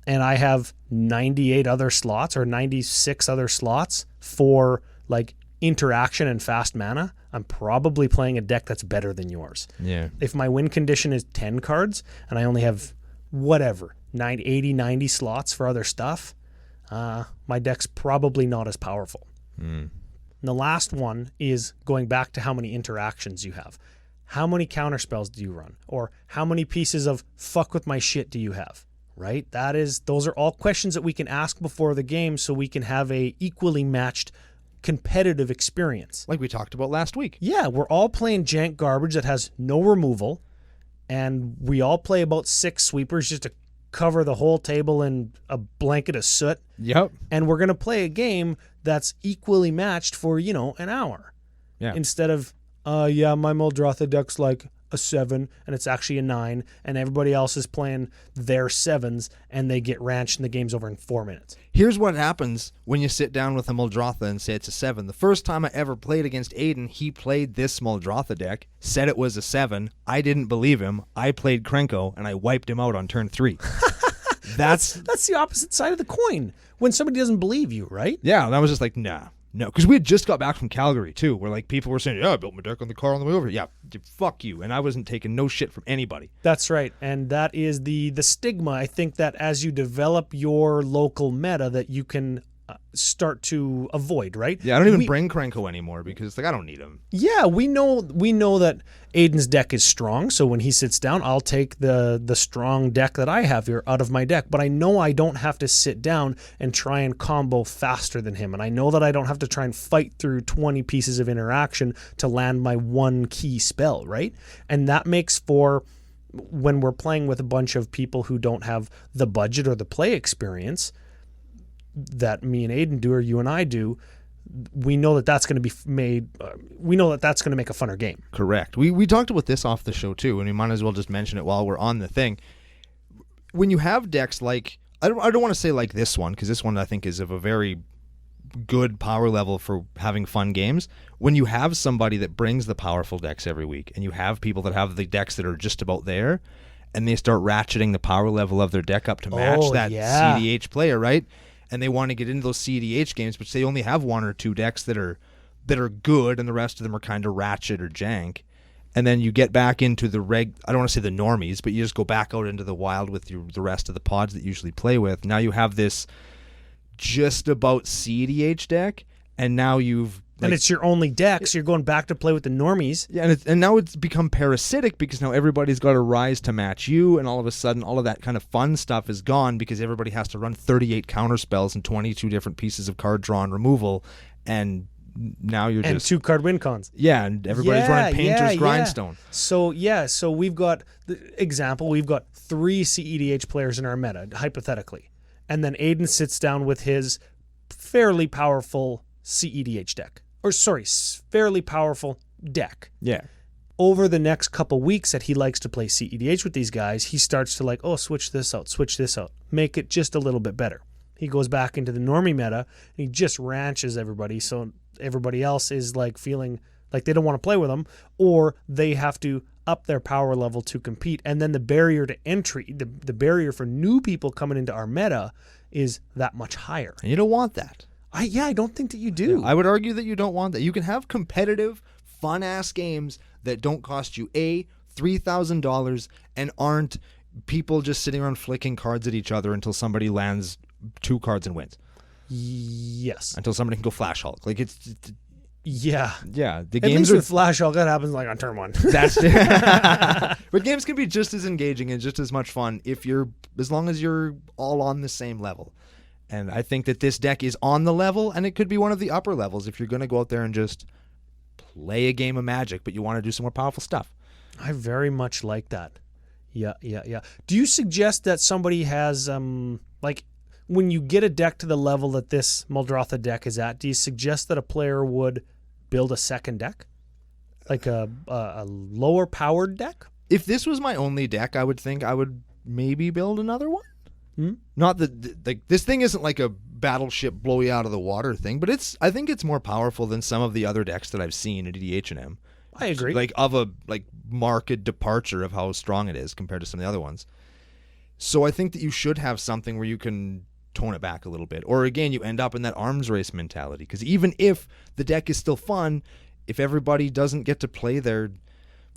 and I have 98 other slots or 96 other slots for like interaction and fast mana, I'm probably playing a deck that's better than yours. Yeah. If my win condition is 10 cards and I only have whatever, 80, 90 slots for other stuff, my deck's probably not as powerful. And the last one is going back to how many interactions you have. How many counter spells do you run? Or how many pieces of fuck with my shit do you have? Right? Those are all questions that we can ask before the game so we can have a equally matched competitive experience. Like we talked about last week. Yeah, we're all playing jank garbage that has no removal, and we all play about 6 sweepers just to cover the whole table in a blanket of soot. Yep. And we're going to play a game that's equally matched for, an hour. Yeah. Instead of, my Muldrotha deck's like a 7 and it's actually a 9, and everybody else is playing their 7s and they get ranched and the game's over in 4 minutes. Here's what happens when you sit down with a Muldrotha and say it's a 7. The first time I ever played against Aiden, he played this Muldrotha deck, said it was a 7. I didn't believe him. I played Krenko and I wiped him out on turn 3. That's the opposite side of the coin when somebody doesn't believe you, right? Yeah, and I was just like, nah. No, because we had just got back from Calgary, too, where like people were saying, yeah, I built my deck on the car on the way over. Yeah, fuck you. And I wasn't taking no shit from anybody. That's right. And that is the stigma. I think that as you develop your local meta that you can start to avoid, right? Yeah, I don't even bring Krenko anymore because like I don't need him. Yeah, we know that Aiden's deck is strong, so when he sits down, I'll take the strong deck that I have here out of my deck. But I know I don't have to sit down and try and combo faster than him. And I know that I don't have to try and fight through 20 pieces of interaction to land my one key spell, right? And that makes for when we're playing with a bunch of people who don't have the budget or the play experience that me and Aiden do or you and I do, we know that that's going to be made. We know that that's going to make a funner game. Correct. We talked about this off the show too, and we might as well just mention it while we're on the thing. When you have decks like I don't want to say like this one because this one I think is of a very good power level for having fun games. When you have somebody that brings the powerful decks every week, and you have people that have the decks that are just about there, and they start ratcheting the power level of their deck up to match CDH player, right? And they want to get into those CDH games, but they only have 1 or 2 decks that are good, and the rest of them are kind of ratchet or jank. And then you get back into the I don't want to say the normies, but you just go back out into the wild with the rest of the pods that you usually play with. Now you have this just about CDH deck, and now you've and it's your only deck, so you're going back to play with the normies. Yeah, and now it's become parasitic because now everybody's got to rise to match you, and all of a sudden all of that kind of fun stuff is gone because everybody has to run 38 counter spells and 22 different pieces of card draw and removal, and now you're and just 2 card win cons. Yeah, and everybody's running Painter's Grindstone. So we've got we've got 3 CEDH players in our meta, hypothetically. And then Aiden sits down with his fairly powerful CEDH deck. Fairly powerful deck. Yeah. Over the next couple weeks that he likes to play CEDH with these guys, he starts to switch this out, make it just a little bit better. He goes back into the normie meta, and he just ranches everybody, so everybody else is feeling like they don't want to play with him, or they have to up their power level to compete. And then the barrier to entry, the barrier for new people coming into our meta is that much higher. And you don't want that. I don't think that you do. Yeah, I would argue that you don't want that. You can have competitive, fun-ass games that don't cost you $3,000 and aren't people just sitting around flicking cards at each other until somebody lands 2 cards and wins. Yes. Until somebody can go Flash Hulk. Yeah. Yeah. The At games least are with Flash Hulk, that happens on turn 1. That's but games can be just as engaging and just as much fun as long as you're all on the same level. And I think that this deck is on the level, and it could be one of the upper levels if you're going to go out there and just play a game of Magic, but you want to do some more powerful stuff. I very much like that. Yeah. Do you suggest that somebody has, when you get a deck to the level that this Muldrotha deck is at, do you suggest that a player would build a second deck? Like a lower powered deck? If this was my only deck, I would think I would maybe build another one. Not that like this thing isn't like a battleship blow you out of the water thing, but I think it's more powerful than some of the other decks that I've seen at EDHNM. I agree. Like of a marked departure of how strong it is compared to some of the other ones. So I think that you should have something where you can tone it back a little bit. Or again, you end up in that arms race mentality. Because even if the deck is still fun, if everybody doesn't get to play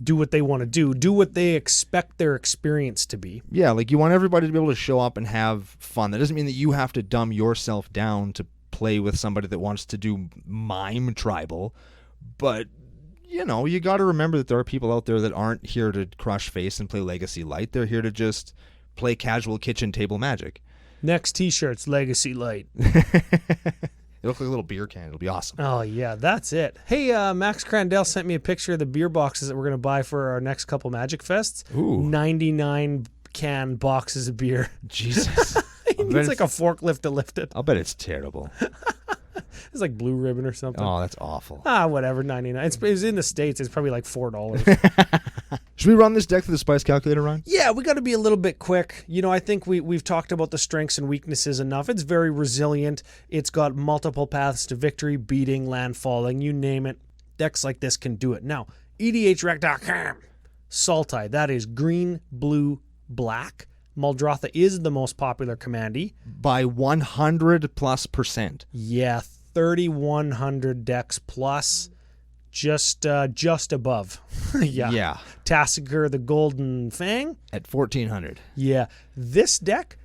do what they want to do what they expect their experience to be. Yeah, like you want everybody to be able to show up and have fun. That doesn't mean that you have to dumb yourself down to play with somebody that wants to do mime tribal. But, you know, you got to remember that there are people out there that aren't here to crush face and play Legacy Light. They're here to just play casual kitchen table Magic. Next t-shirt's Legacy Light. It'll look like a little beer can. It'll be awesome. Oh, yeah, that's it. Hey, Max Crandell sent me a picture of the beer boxes that we're going to buy for our next couple Magic Fests. Ooh. 99 can boxes of beer. Jesus. It's like a forklift to lift it. I'll bet it's terrible. It's like Blue Ribbon or something. Oh, that's awful. Whatever, 99. It's in the States. It's probably like $4. Should we run this deck through the spice calculator, Ryan? Yeah, we got to be a little bit quick. You know, I think we've talked about the strengths and weaknesses enough. It's very resilient. It's got multiple paths to victory, beating, landfalling, you name it. Decks like this can do it. Now, EDHREC.com. Sultai, that is green, blue, black. Muldrotha is the most popular commandee. By 100+%. Yeah, 3,100 decks plus. Just above. Yeah. Tassiger, the Golden Fang. At 1,400. Yeah. This deck,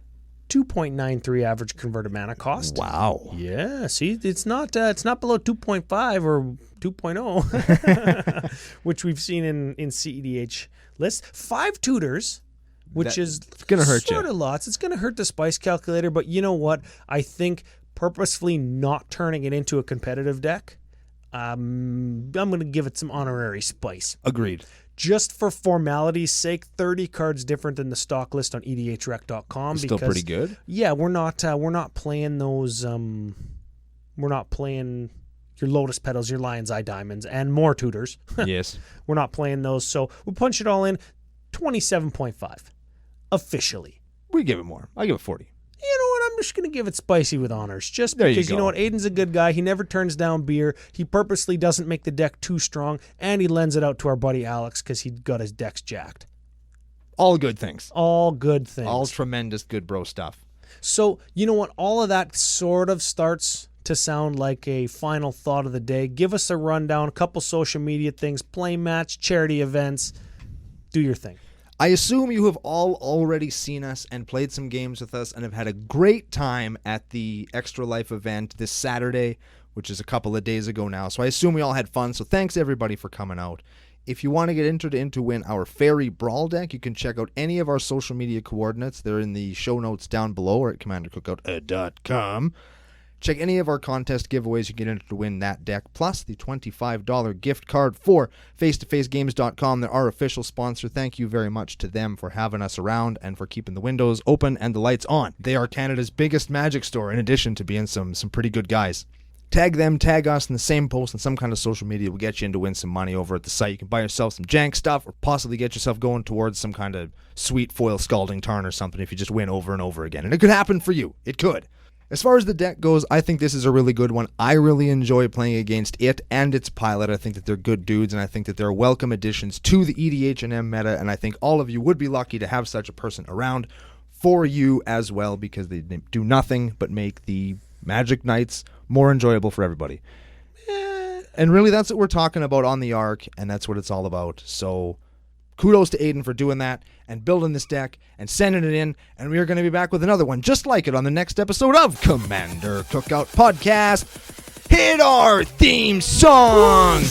2.93 average converted mana cost. Wow. Yeah. See, it's not below 2.5 or 2.0, which we've seen in CEDH lists. 5 tutors, which is gonna hurt sort of lots. It's going to hurt the spice calculator, but you know what? I think purposefully not turning it into a competitive deck, I'm going to give it some honorary spice. Agreed. Just for formality's sake, 30 cards different than the stock list on EDHREC.com. Still pretty good. Yeah, we're not playing those. We're not playing your Lotus Petals, your Lion's Eye Diamonds, and more tutors. Yes. We're not playing those, so we'll punch it all in. 27.5 officially. We give it more. I give it 40. You know what? I'm just going to give it spicy with honors. Just There because, you know go. what? Aiden's a good guy. He never turns down beer. He purposely doesn't make the deck too strong, and he lends it out to our buddy Alex because he got his decks jacked. All good things. All good things. All tremendous good bro stuff. So, you know what? All of that sort of starts to sound like a final thought of the day. Give us a rundown, a couple social media things, play match, charity events. Do your thing. I assume you have all already seen us and played some games with us and have had a great time at the Extra Life event this Saturday, which is a couple of days ago now. So I assume we all had fun. So thanks everybody for coming out. If you want to get entered in to win our Fairy Brawl deck, you can check out any of our social media coordinates. They're in the show notes down below or at CommanderCookout.com. Check any of our contest giveaways. You can get entered to win that deck, plus the $25 gift card for FaceToFaceGames.com. They're our official sponsor. Thank you very much to them for having us around and for keeping the windows open and the lights on. They are Canada's biggest Magic store, in addition to being some pretty good guys. Tag them, tag us in the same post on some kind of social media. We'll get you in to win some money over at the site. You can buy yourself some jank stuff or possibly get yourself going towards some kind of sweet foil scalding tarn or something if you just win over and over again. And it could happen for you. It could. As far as the deck goes, I think this is a really good one. I really enjoy playing against it and its pilot. I think that they're good dudes, and I think that they're welcome additions to the EDHNM meta, and I think all of you would be lucky to have such a person around for you as well, because they do nothing but make the Magic nights more enjoyable for everybody. And really, that's what we're talking about on the Arc, and that's what it's all about. So kudos to Aiden for doing that and building this deck and sending it in, and we are going to be back with another one just like it on the next episode of Commander Cookout Podcast. Hit our theme song!